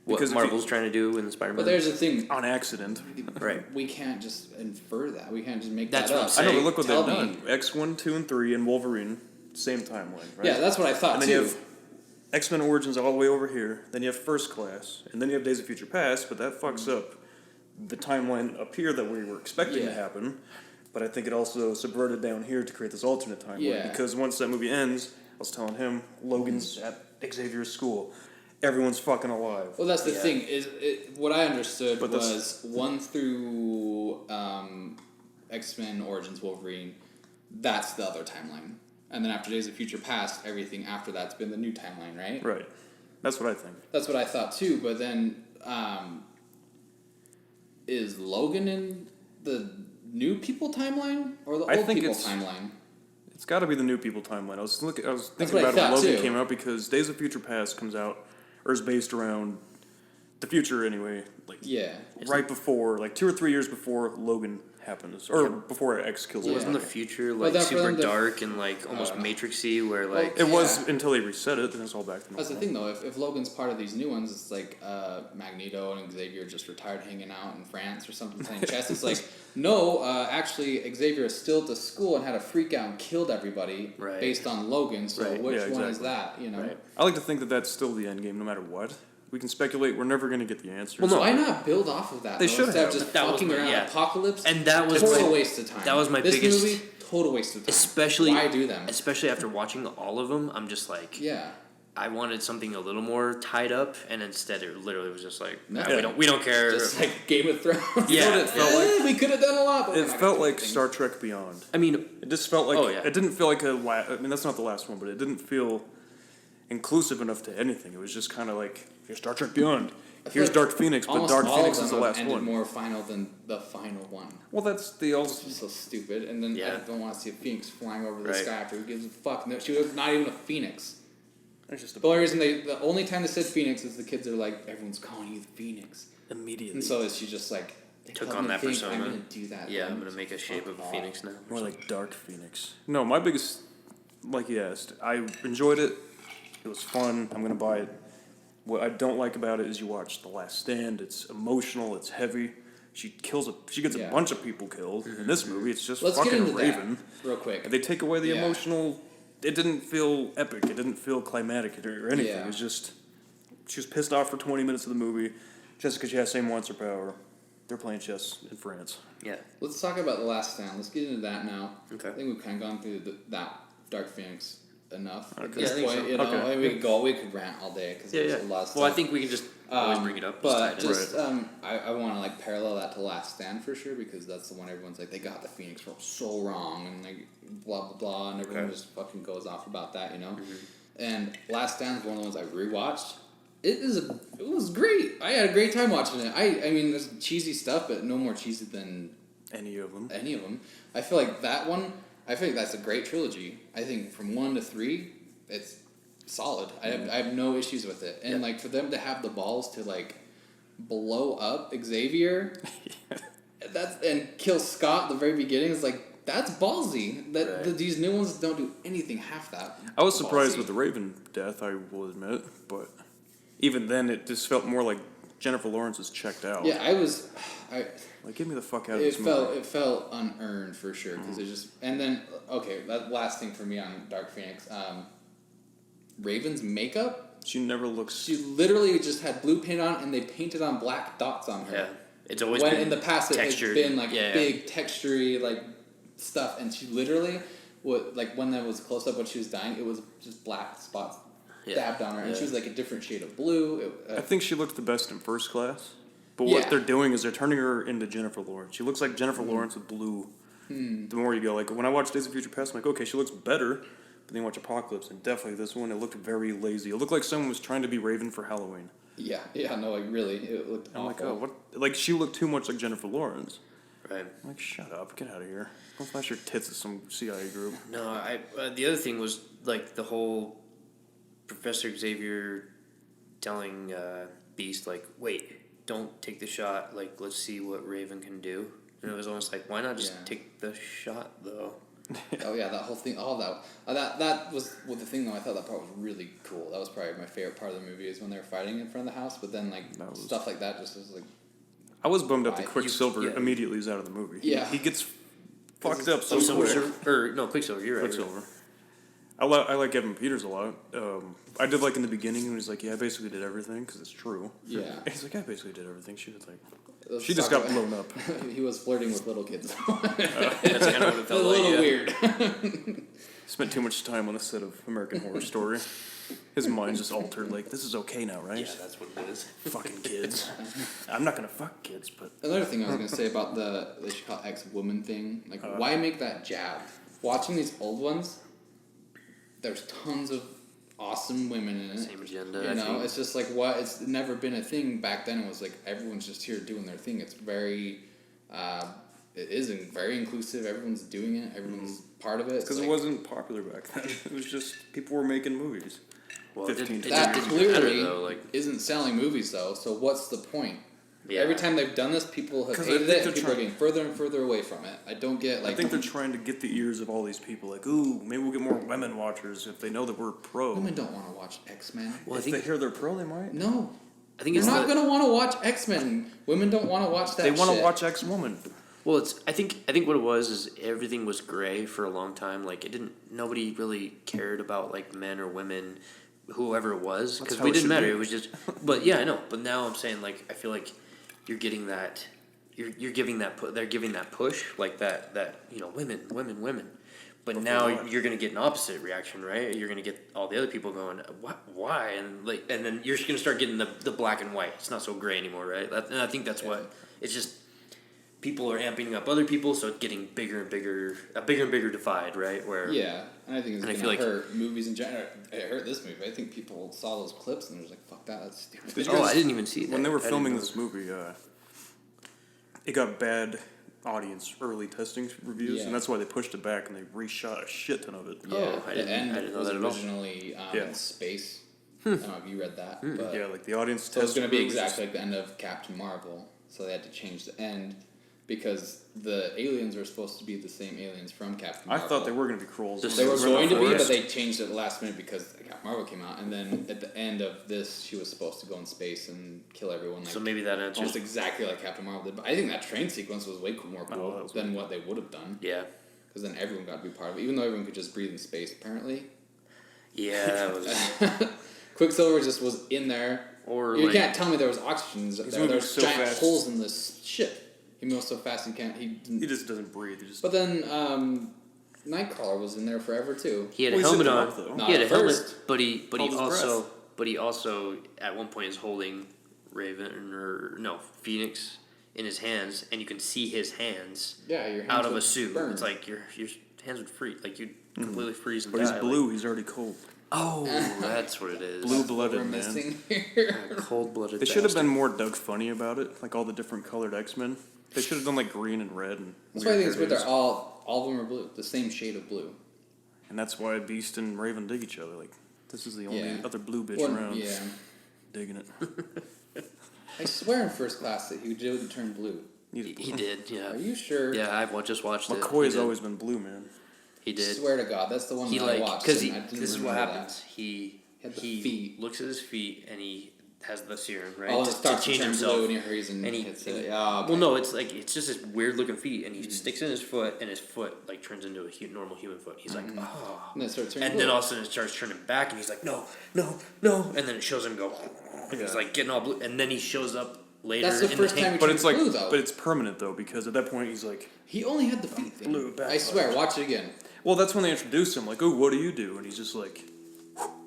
what because if Marvel's you- trying to do in the Spider-Man. But there's the thing. on accident. Right. We can't just infer that. We can't just make That's that what I'm up. saying. I know, but look what Tell they've me. done. X1, 2, and 3, and Wolverine, same timeline, right? Yeah, that's what I thought And then too. you have X-Men Origins all the way over here. Then you have First Class, and then you have Days of Future Past. But that fucks up the timeline up here that we were expecting to Yeah. happen. But I think it also subverted down here to create this alternate timeline. Yeah. Because once that movie ends, I was telling him, Logan's at Xavier's school. Everyone's fucking alive. Well, that's the Yeah. thing. What I understood But was 1 through X-Men Origins Wolverine. That's the other timeline, and then after Days of Future Past, everything after that's been the new timeline, right? Right. That's what I think. That's what I thought too. But then, is Logan in the new people timeline or the I old think people it's- timeline? It's got to be the new people timeline. I was That's thinking what I about it when thought, Logan too. came out because Days of Future Past comes out or is based around the future anyway, like Yeah. right before, like 2 or 3 years before Logan happens or before X kills Yeah. him. Wasn't the future Well, like that's for super them to- dark and like almost Matrixy, where like It was Yeah. until they reset it, then it's all back to normal. That's the thing, though. If Logan's part of these new ones, it's like Magneto and Xavier just retired hanging out in France or something playing chess. It's like, no, actually, Xavier is still at the school and had a freak out and killed everybody Right. based on Logan. So Right. which Yeah, one is exactly. that? You know. Right. I like to think that that's still the end game, no matter what. We can speculate. We're never going to get the answers. Well, no, Why not build off of that? They though, should instead have. of just That was fucking my- around yeah. Apocalypse. And that was total my- waste of time. that was my this biggest- movie. Total waste of time. especially Why do them? Especially after watching all of them, I'm just like, Yeah. I wanted something a little more tied up, and instead it literally was just like, nah, Yeah. we don't care. Just like Game of Thrones. You know what it felt like? We could have done a lot. But It we're not felt gonna like do anything. Star Trek Beyond. I mean, It just felt like Oh, yeah. it didn't feel like I mean, that's not the last one, but it didn't feel inclusive enough to anything. It was just kind of like here's Star Trek Beyond. I feel Here's like Dark Phoenix, but almost Dark all Phoenix of is them the have last ended one. more final than the final one. Well, that's the also. It's so stupid. And then Yeah. I don't want to see a phoenix flying over the Right. sky after. Who gives a fuck? No, she was not even a phoenix. It's just The only reason the only time they said phoenix is the kids are like, everyone's calling you the phoenix. immediately. And so she just like, they Took called on me that Phoenix, I'm persona. gonna do that. Yeah, then. I'm gonna make a shape of a Fuck phoenix now. more like Dark Phoenix. No, my biggest, like you asked, I enjoyed it. It was fun. I'm gonna buy it. What I don't like about it is you watch The Last Stand. It's emotional. It's heavy. She gets Yeah. a bunch of people killed. In this movie, it's just Let's get fucking into Raven. that real quick. And they take away the Yeah. emotional. It didn't feel epic. It didn't feel climatic or anything. Yeah. It was just she was pissed off for 20 minutes of the movie, just because she has same wants her power. They're playing chess in France. Yeah. Let's talk about The Last Stand. Let's get into that now. Okay. I think we've kind of gone through that Dark Phoenix enough at Okay. this Yeah, I think point. so. You know, Okay. I mean, we could rant all day because Yeah, there's yeah. a lot of stuff. Well, I think we can just always bring it up. But tie it in. just I want to like parallel that to Last Stand for sure because that's the one everyone's like they got the Phoenix from so wrong and like blah blah blah and everyone Okay. just fucking goes off about that, you know. Mm-hmm. And Last Stand is one of the ones I rewatched. It was great. I had a great time watching it. I mean there's cheesy stuff, but no more cheesy than Any of them. any of them. I feel like that one. I think that's a great trilogy. I think from 1 to 3, it's solid. I have no issues with it. And Yeah. like for them to have the balls to like blow up Xavier, and kill Scott at the very beginning is like that's ballsy. That Right. these new ones don't do anything half that. I was surprised ballsy. with the Raven death, I will admit, but even then, it just felt more like Jennifer Lawrence is checked out. Yeah, Like, get me the fuck out of this movie. It felt unearned for sure because it just and then okay that last thing for me on Dark Phoenix, Raven's makeup. She never looks. She literally just had blue paint on, and they painted on black dots on her. Yeah, it's always when been in the past it has textured. been like Yeah, big textury like stuff, and she literally like when that was close up when she was dying, it was just black spots dabbed on her, and she was like a different shade of blue. I think she looked the best in First Class, but Yeah. what they're doing is they're turning her into Jennifer Lawrence. She looks like Jennifer Lawrence with blue. The more you go, like when I watched Days of Future Past, I'm like, okay, she looks better. But then you watch Apocalypse, and definitely this one, it looked very lazy. It looked like someone was trying to be Raven for Halloween. Yeah, no, like really, it looked I'm awful. like, oh, what? Like she looked too much like Jennifer Lawrence. Right. I'm like, shut up, get out of here. Go flash your tits at some CIA group. No, the other thing was like the whole Professor Xavier telling Beast like, wait, don't take the shot. Like, let's see what Raven can do. And it was almost like, why not just take the shot though? Oh yeah, that whole thing, all that was the thing though. I thought that part was really cool. That was probably my favorite part of the movie is when they were fighting in front of the house. But then like stuff like that just was like. I was bummed out that Why? Quicksilver immediately is out of the movie. Yeah. He gets fucked up so Quicksilver, quick. Quicksilver, you're right. Quicksilver. I like Evan Peters a lot. I did like in the beginning when he's like, yeah, I basically did everything because it's true. Yeah. And he's like, I basically did everything. She was like, Let's she just talk got about- blown up. He was flirting with little kids. That's kind of what it a felt like. little Yeah. weird. Spent too much time on the set of American Horror Story. His mind just altered. Like, this is okay now, right? Yeah, that's what it is. Fucking kids. I'm not gonna fuck kids, but Another thing I was gonna say about the they should call it ex-woman thing. Like, why make that jab? Watching these old ones, there's tons of awesome women in it. Same agenda. You I know, think. it's just like what it's never been a thing back then. It was like everyone's just here doing their thing. It's very, it isn't very inclusive. Everyone's doing it. Everyone's part of it. because it wasn't popular back then. It was just people were making movies. Well, 15 that didn't clearly matter, though, like, isn't selling movies though. So what's the point? yeah. Every time they've done this, people have 'Cause I hated think it, and they're people are trying- getting further and further away from it. I don't get like. I think they're trying to get the ears of all these people. Like, ooh, maybe we'll get more women watchers if they know that we're pro. women don't want to watch X-Men. Well, I if think they hear they're pro, they might. No, I think you're it's not the, gonna want to watch X-Men. Women don't want to watch that. They want to shit. watch X-Woman. Well, it's. I think what it was is everything was gray for a long time. Like it didn't. Nobody really cared about like men or women, whoever it was, because how we it didn't should matter. be. It was just. But yeah, I know. But now I'm saying like I feel like you're getting that. You're giving that. They're giving that push like that. Women. But now what? you're gonna get an opposite reaction, right? You're gonna get all the other people going, "What? Why?" And then you're gonna start getting the black and white. It's not so gray anymore, right? And I think that's what it's just. People are amping up other people, so it's getting bigger and bigger, a bigger and bigger divide, right? Where Yeah, and I think it's And I gonna feel like- hurt movies in general. It hurt this movie. I think people saw those clips and was like, "Fuck that, that's stupid." Did I didn't even see that. When they were I didn't filming know. this movie, it got bad audience early testing reviews, Yeah. and that's why they pushed it back and they reshot a shit ton of it. Yeah, Oh, I the didn't- end I didn't know was that at all. originally Yeah. in space. I don't know if you read that, but Yeah, like the audience so it's test going to be reviews exactly like the end of Captain Marvel. So they had to change the end because the aliens were supposed to be the same aliens from Captain I Marvel. thought they were going to be Krulls. The when They were Run the going to be, but Forest. they changed it at the last minute because Captain Marvel came out, and then at the end of this, she was supposed to go in space and kill everyone. Like, So maybe that answers. almost exactly like Captain Marvel did. But I think that train sequence was way more cool that was than what they would have done. Yeah, Because then everyone got to be part of it, even though everyone could just breathe in space. Apparently, yeah, that was. Quicksilver just was in there. Or You like, can't tell me there was oxygen there. moving There's so giant fast. holes in this ship. He moves so fast he can't. He He just doesn't breathe. He just But then Nightcrawler was in there forever too. he had a Well, he's helmet zipping on. up, though. Not He had a at helmet, first. but he Hold his also breath. at one point is holding Raven or no Phoenix in his hands, and you can see his hands Yeah, your hands out of would a suit. burn. It's like your hands would freeze, like you'd completely freeze and but he's die. blue. He's already cold. Oh, that's what it is. Blue-blooded, We're man. missing here. Cold-blooded. They should have been more Doug Funny about it, like all the different colored X-Men. They should have done like green and red and. That's why I think weird it's weird. They're hairdos. all of them are blue, the same shade of blue. And that's why Beast and Raven dig each other. Like, this is the only Yeah. other blue bitch Well, around. yeah. Digging it. I swear in First Class that he didn't turn blue. He did, yeah. Are you sure? Yeah, I've just watched it. McCoy He has did. always been blue, man. He did. Swear to God, that's the one He that I like watched. because and I didn't this is what remember happens. He had the feet. looks at his feet and he has the serum right Oh, it to starts to change turn himself. blue and he hurries and he hits it. Yeah, okay. Well, no, it's like it's just his weird looking feet, and he sticks in his foot, and his foot like turns into a normal human foot. He's like, oh, And then it starts turning and then blue. all of a sudden it starts turning back, and he's like, no, no, no, and then it shows him go. Yeah. He's like getting all blue, and then he shows up later. That's the in first the time he But turns it's like, blue, though. but it's permanent though, because at that point he's like, He only had the feet thing. Blue back I swear, colors. watch it again. well, that's when they introduce him. Like, oh, what do you do? And he's just like,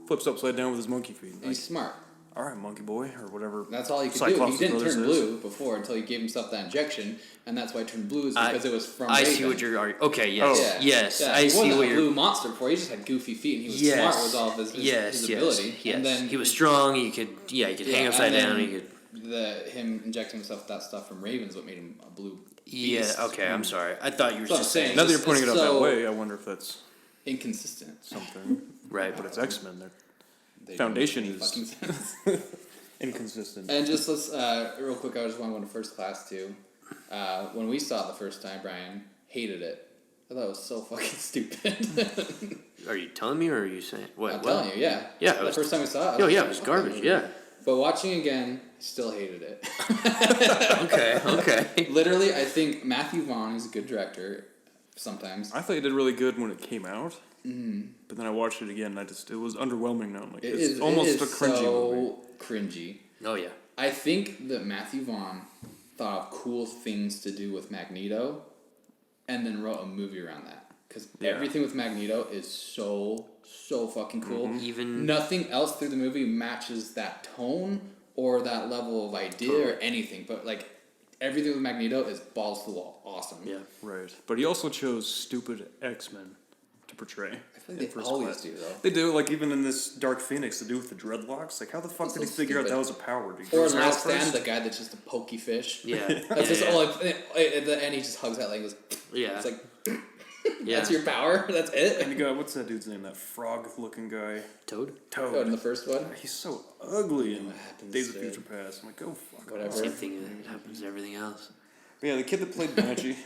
flips upside down with his monkey feet. Like, He's smart. all right, monkey boy, or whatever. That's all he could Cyclops' do. He didn't brother turn says. blue before until he gave himself that injection, and that's why he turned blue is because it was from I Raven. see what you're arguing. Okay, yes, Oh. Yeah. yes, Yeah, I he see wasn't what a you're. blue monster before. He just had goofy feet, and he was Yes, smart with all of his yes, ability. yes. And then he was strong. He could hang upside and down. then He could. him injecting himself with that stuff from Raven's what made him a blue. Yeah. beast. Okay. I'm sorry. I thought you were That's what just I'm saying. Now that you're It's pointing it out so- that way, I wonder if that's Inconsistent. something. Right. But it's X-Men. Their They foundation don't make is any fucking sense. inconsistent. And just let's real quick. I just want to go to first class too. When we saw it the first time, Brian hated it. I thought it was so fucking stupid. Are you telling me, or are you saying what? I'm telling you, yeah. Yeah, it The was- first time we saw it. I Oh was yeah, like, it was "Fuck garbage. that movie." Yeah. But watching again, I still hated it. Okay. Okay. Literally, I think Matthew Vaughn is a good director. Sometimes. I thought you did really good when it came out, but then I watched it again, and it was underwhelming now. Like, it's almost a cringy movie. Cringy. Oh yeah. I think that Matthew Vaughn thought of cool things to do with Magneto, and then wrote a movie around that. Because Yeah. everything with Magneto is so fucking cool. Even Nothing else through the movie matches that tone or that level of idea or anything. But like everything with Magneto is balls to the wall, awesome. yeah. Right. But he also chose stupid X-Men to portray. I feel in like they First always Class. do though. They do, like even in this Dark Phoenix, the dude with the dreadlocks. Like, how the fuck That's did he so figure out stupid. that was a power? Did he Or grow in his hair Last Stand, first? the guy that's just a pokey fish. Yeah. That's just yeah. all. At the end, he just hugs that leg. And goes, Yeah. It's like Yeah. that's your power. That's it. And the guy, what's that dude's name? That frog-looking guy. Toad. Toad. Oh, in the first one. He's so ugly in What happens Days of to- Future Past. I'm like, go fuck Whatever. off. Same thing that happens to everything else. But yeah, the kid that played Banshee,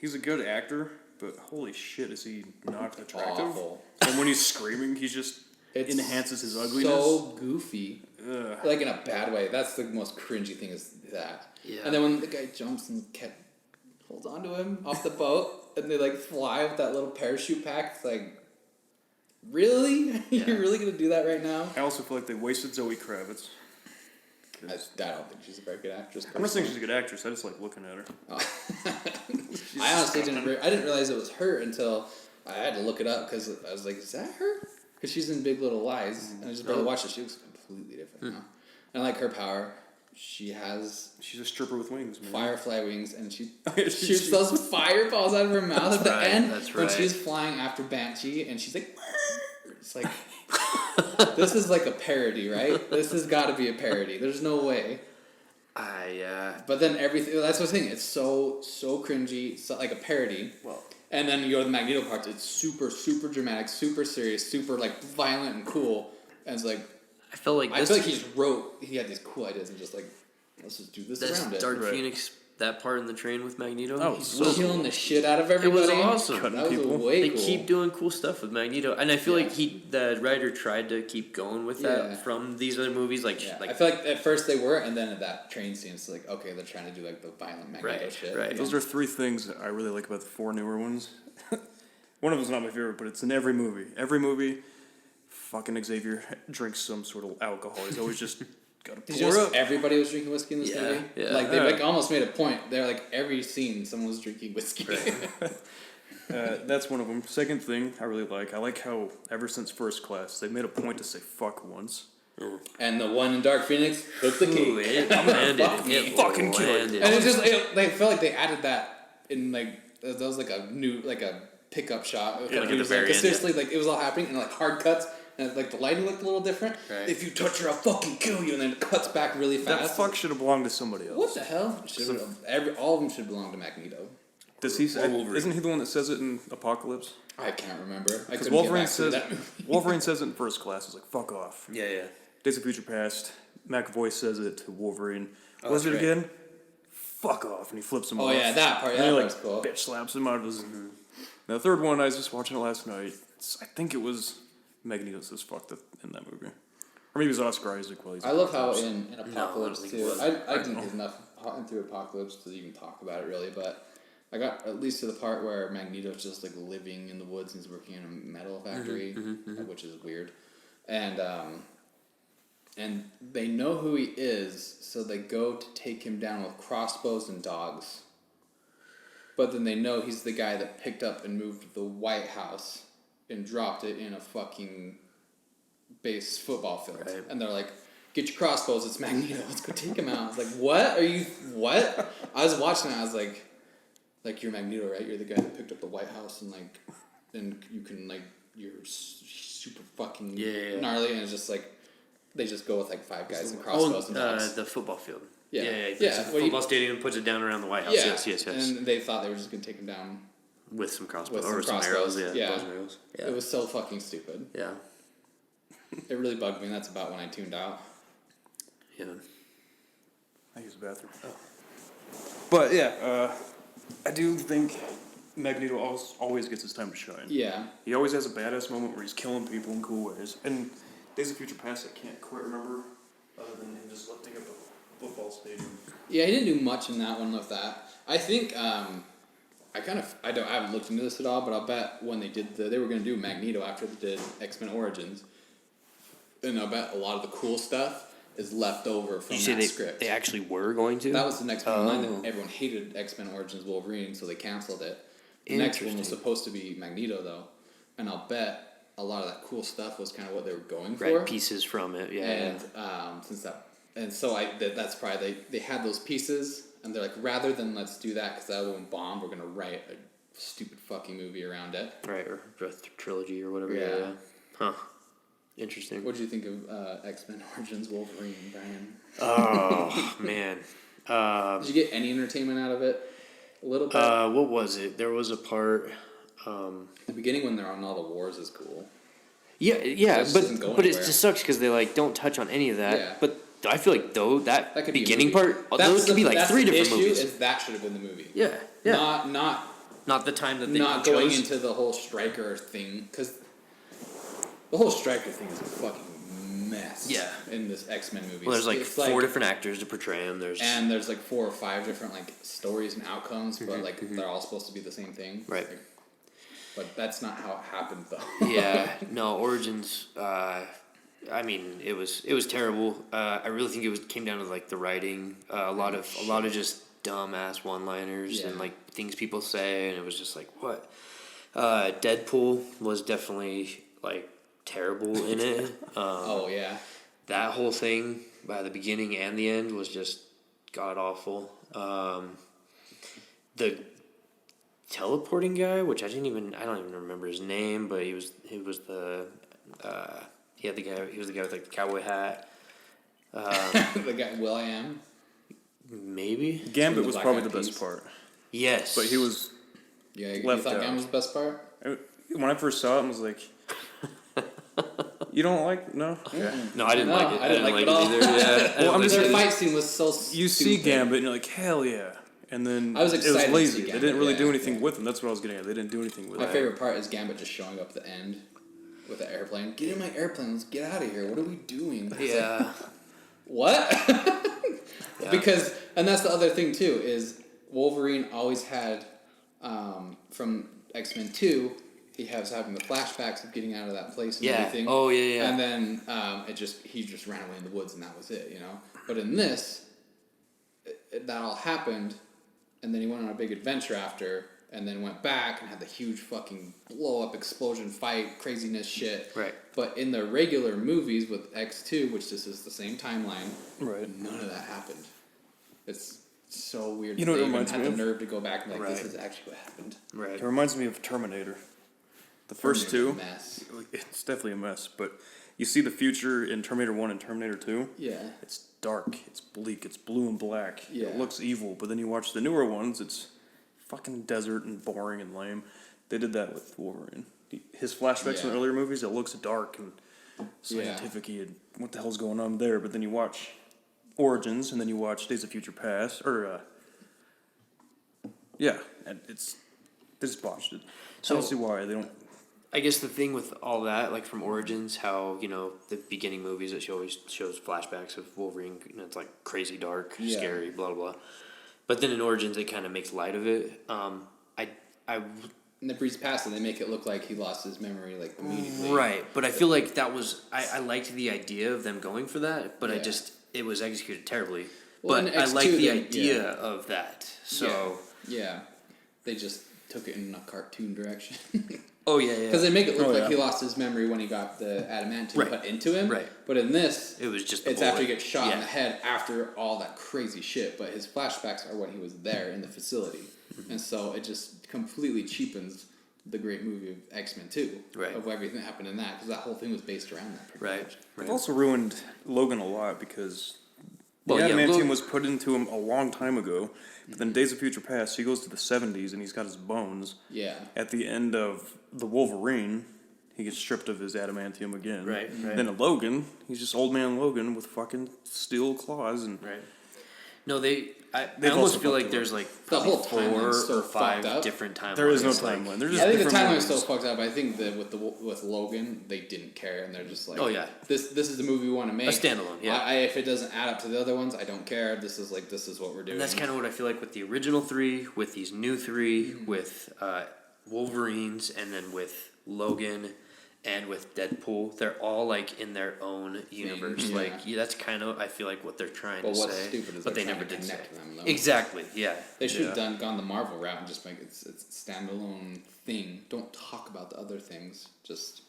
he's a good actor, but holy shit, is he not attractive? Awful. And when he's screaming, he just It's enhances his ugliness. so goofy. Ugh. Like in a bad way. That's the most cringy thing is that. Yeah. And then when the guy jumps and Cat holds onto him off the boat and they like fly with that little parachute pack, it's like, really? You're really gonna do that right now? I also feel like they wasted Zoe Kravitz. I don't think she's a very good actress. I'm not saying she's a good actress. I just like looking at her. I honestly I didn't realize it was her until I had to look it up because I was like, is that her? Because she's in Big Little Lies, and I just barely watched it. She looks completely different now. And I like her power. She's a stripper with wings, man. firefly wings, and she She- shoots those fireballs out of her mouth at the right, end that's when right. she's flying after Banshee, and she's like, it's like, this is like a parody, right? This has got to be a parody. There's no way. But then everything, that's what I'm saying. It's so cringy, so like a parody. Well, And then you go to the Magneto part. It's super dramatic, super serious, super like violent and cool. And it's like I felt like I this. feel like he had these cool ideas and just like let's just do this This around it. Dark Right. Phoenix, that part in the train with Magneto. Oh, he's so Killing the shit out of It everybody. was awesome. Cutting That was people. way They cool. keep doing cool stuff with Magneto, and I feel Yeah. like the writer tried to keep going with that Yeah. from these other movies. Like, Yeah, like I feel like at first they were, and then at that train scene, it's like okay, they're trying to do like the violent Magneto Right, shit. right. those are three things that I really like about the four newer ones. One of them's not my favorite, but it's in every movie. Every movie, fucking Xavier drinks some sort of alcohol. He's always just got to Did you pour notice up. everybody was drinking whiskey in this Yeah, movie? yeah. Like they Yeah. like almost made a point. They're like every scene, someone was drinking whiskey. That's one of them. Second thing I really like, I like how ever since First Class, they made a point to say fuck once. And the one in Dark Phoenix took the ooh, cake. it landed. fuck me. It Fucking kill it. landed. And it's just they felt like they added that in like that was like a new like a pickup shot. Yeah, like at the very Because end, seriously, like it was all happening and like hard cuts and like the lighting looked a little different. Right. If you touch her, I'll fucking kill you. And then it cuts back really That fast. fuck should have belonged to somebody else. What the hell? All of them should belong to Magneto. Does he? Or Wolverine. Isn't he the one that says it in Apocalypse? I can't remember. I Because couldn't Wolverine get back to says that movie. Wolverine says it in First Class. He's like, "Fuck off." Yeah, yeah. Days of Future Past. McAvoy says it to Wolverine. Oh, Was it that's right. again? fuck off, and he flips him off. Oh yeah, that part. And That he, part's cool. bitch slaps him out of his... Now, the third one, I was just watching it last night. I think it was Magneto's as fucked up in that movie. Or maybe it was Oscar Isaac while he's... I love how in Apocalypse think too. it was. I didn't get enough through Apocalypse to even talk about it really, but I got at least to the part where Magneto's just like living in the woods and he's working in a metal factory, which is weird, and they know who he is, so they go to take him down with crossbows and dogs. But then they know he's the guy that picked up and moved the White House and dropped it in a fucking base football field. Right. And they're like, get your crossbows, it's Magneto, let's go take him out. I was like, what? I was watching it, I was like, you're Magneto, right? You're the guy that picked up the White House and like, and you can like, you're super fucking gnarly, and it's just like, they just go with like 5 guys and crossbows and dogs. The football field. Yeah. He Yeah, puts a well, football stadium and puts it down around the White House. Yeah. Yes. And they thought they were just going to take him down. With some crossbows. With Or some some arrows, crossbows, yeah. yeah. Bows and arrows. Yeah. It was so fucking stupid. Yeah. It really bugged me, and that's about when I tuned out. Yeah. I use the bathroom. But yeah, I do think Magneto always gets his time to shine. Yeah. He always has a badass moment where he's killing people in cool ways. And Days of Future Past, I can't quite remember, other than him just lifting up a football stadium. Yeah, he didn't do much in that one with that. I think I haven't looked into this at all, but I'll bet when they were going to do Magneto after they did X-Men Origins, and I'll bet a lot of the cool stuff is left over from that script. They actually were going to? That was the next one in line. That everyone hated X-Men Origins Wolverine, so they canceled it. The next one was supposed to be Magneto, though, and I'll bet a lot of that cool stuff was kind of what they were going for. Right, pieces from it, yeah. And so that's probably they had those pieces, and they're like, rather than let's do that because that other one bombed, we're gonna write a stupid fucking movie around it. Right, or a trilogy or whatever. Yeah. Huh. Interesting. What did you think of X-Men Origins Wolverine, Brian? Oh man. Did you get any entertainment out of it? A little bit. What was it? There was a part. The beginning when they're on all the wars is cool. Yeah, It doesn't go but it anywhere. just sucks because they like don't touch on any of that. Yeah. But I feel like that That could be a beginning movie. part, those could be like 3 different movies. Is that should have been the movie. Yeah. Not the time that they not chose. going into the whole Stryker thing, because the whole Stryker thing is a fucking mess. Yeah. In this X-Men movie. Well, there's like It's 4 different actors to portray them. There's like 4 or 5 different like stories and outcomes, but like they're all supposed to be the same thing. Right. Like, but that's not how it happened, though. yeah, no, Origins. I mean, it was terrible. I really think it came down to like the writing. A lot of just dumbass one-liners and like things people say, and it was just like what. Deadpool was definitely like terrible in it. Oh yeah. That whole thing by the beginning and the end was just god awful. The teleporting guy, which I don't even remember his name, but he was the he was the guy with like the cowboy hat. The guy Will.i.am. Maybe Gambit was Black probably Eyed the best Peas. part. yes, But he was... Yeah, you Left thought out. Gambit was the best part? When I first saw it, I was like... You don't like... No? Okay. no, I didn't No, like it. I didn't like it it at all. either. Yeah, Well, I'm just Their saying- fight scene was so stupid. You see Gambit, and you're like, hell yeah. And then I was it excited was to lazy. see They Gambit, didn't really do yeah, anything yeah. with him. That's what I was getting at. They didn't do anything with My it. favorite part is Gambit just showing up at the end with the airplane. Get in my airplane. Let's get out of here. What are we doing? It's like, yeah. what? Yeah. Because, and that's the other thing too, is Wolverine always had, from X-Men 2, he was having the flashbacks of getting out of that place and Yeah. everything. Oh yeah. And then he just ran away in the woods and that was it, you know? But in this, that all happened, and then he went on a big adventure after, and then went back and had the huge fucking blow-up explosion fight, craziness shit. Right. But in the regular movies with X2, which this is the same timeline, Right. none of that happened. It's so weird. You know that what it they even reminds had me the of? nerve to go back and be like, this Right. is actually what happened. Right. It reminds me of Terminator. The first Terminator's two, a mess. it's definitely a mess, but you see the future in Terminator 1 and Terminator 2, Yeah. it's dark, it's bleak, it's blue and black, Yeah. it looks evil, but then you watch the newer ones, it's fucking desert and boring and lame. They did that with Wolverine. His flashbacks in Yeah. the earlier movies, it looks dark and scientific-y and what the hell's going on there, but then you watch Origins and then you watch Days of Future Past, or Yeah, and they just botched it. So I don't see why they don't. I guess the thing with all that, like from Origins, how, the beginning movies that she always shows flashbacks of Wolverine, it's like crazy dark, Yeah. scary, blah, blah, blah. But then in Origins, it kind of makes light of it. And the breeze past it, they make it look like he lost his memory like immediately. Right, but I feel like that was, I liked the idea of them going for that, but Yeah. it was executed terribly. Well, But in I like X2 the they- idea yeah. of that, so... Yeah. They just took it in a cartoon direction. Oh, yeah, yeah. Because they make it look Oh, like yeah. he lost his memory when he got the adamantium Right. put into him. Right. But in this, It was just the it's after he bullet. gets shot in Yeah. the head after all that crazy shit. But his flashbacks are when he was there in the facility. Mm-hmm. And so it just completely cheapens the great movie of X-Men 2. Right. Of everything that happened in that. Because that whole thing was based around that. pretty Right, much. right. It also ruined Logan a lot because the Well, yeah, adamantium was put into him a long time ago. But then Days of Future Past, he goes to the 70s and he's got his bones. Yeah. At the end of the Wolverine, he gets stripped of his adamantium again. Right, right. Then in Logan, he's just old man Logan with fucking steel claws and Right. No, I They've almost also feel fucked like it there's up. like The whole probably timeline's 4 so or 5 fucked up. different timelines. there is no like- timeline. They're just Yeah, I think the different timeline's movies. so fucked up. I think that with Logan, they didn't care, and they're just like, Oh, yeah. this is the movie we want to make. A standalone, yeah. If it doesn't add up to the other ones, I don't care. This is what we're doing. And that's kind of what I feel like with the original 3, with these new 3, Mm-hmm. with Wolverines, and then with Logan, and with Deadpool. They're all like in their own universe. yeah. Like that's kind of I feel like what they're trying Well, to what's say. stupid is but they're they trying never to did say. connect them, though. Exactly. Yeah. They should have Yeah. gone the Marvel route and just make it's a standalone thing. Don't talk about the other things. Just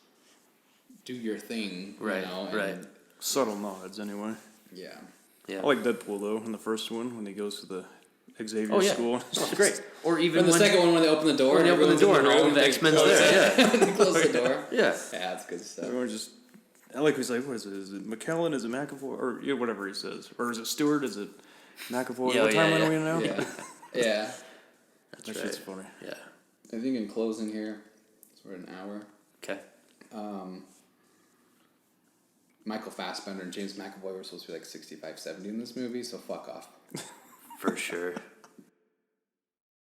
do your thing. Right, You know, and right. Subtle nods, anyway. Yeah. Yeah. I like Deadpool, though, in the first one when he goes to the Xavier Oh, yeah. school. Oh, great. Or even But the second one when they open the door, when they and open the everyone's door in and all room, of the they X-Men's close there, it. They close the door. Yeah. Yeah, that's good stuff. Everyone just. I like he's like, what is it? Is it McKellen? Is it McAvoy? Or yeah, whatever he says. Or is it Stewart? Is it McAvoy? Yeah, what yeah, timeline yeah. are we in now? Yeah. Yeah. That's That right. shit's funny. Yeah. I think in closing here, so we're at an hour. Okay. Michael Fassbender and James McAvoy were supposed to be like 65, 70 in this movie, so fuck off. For sure.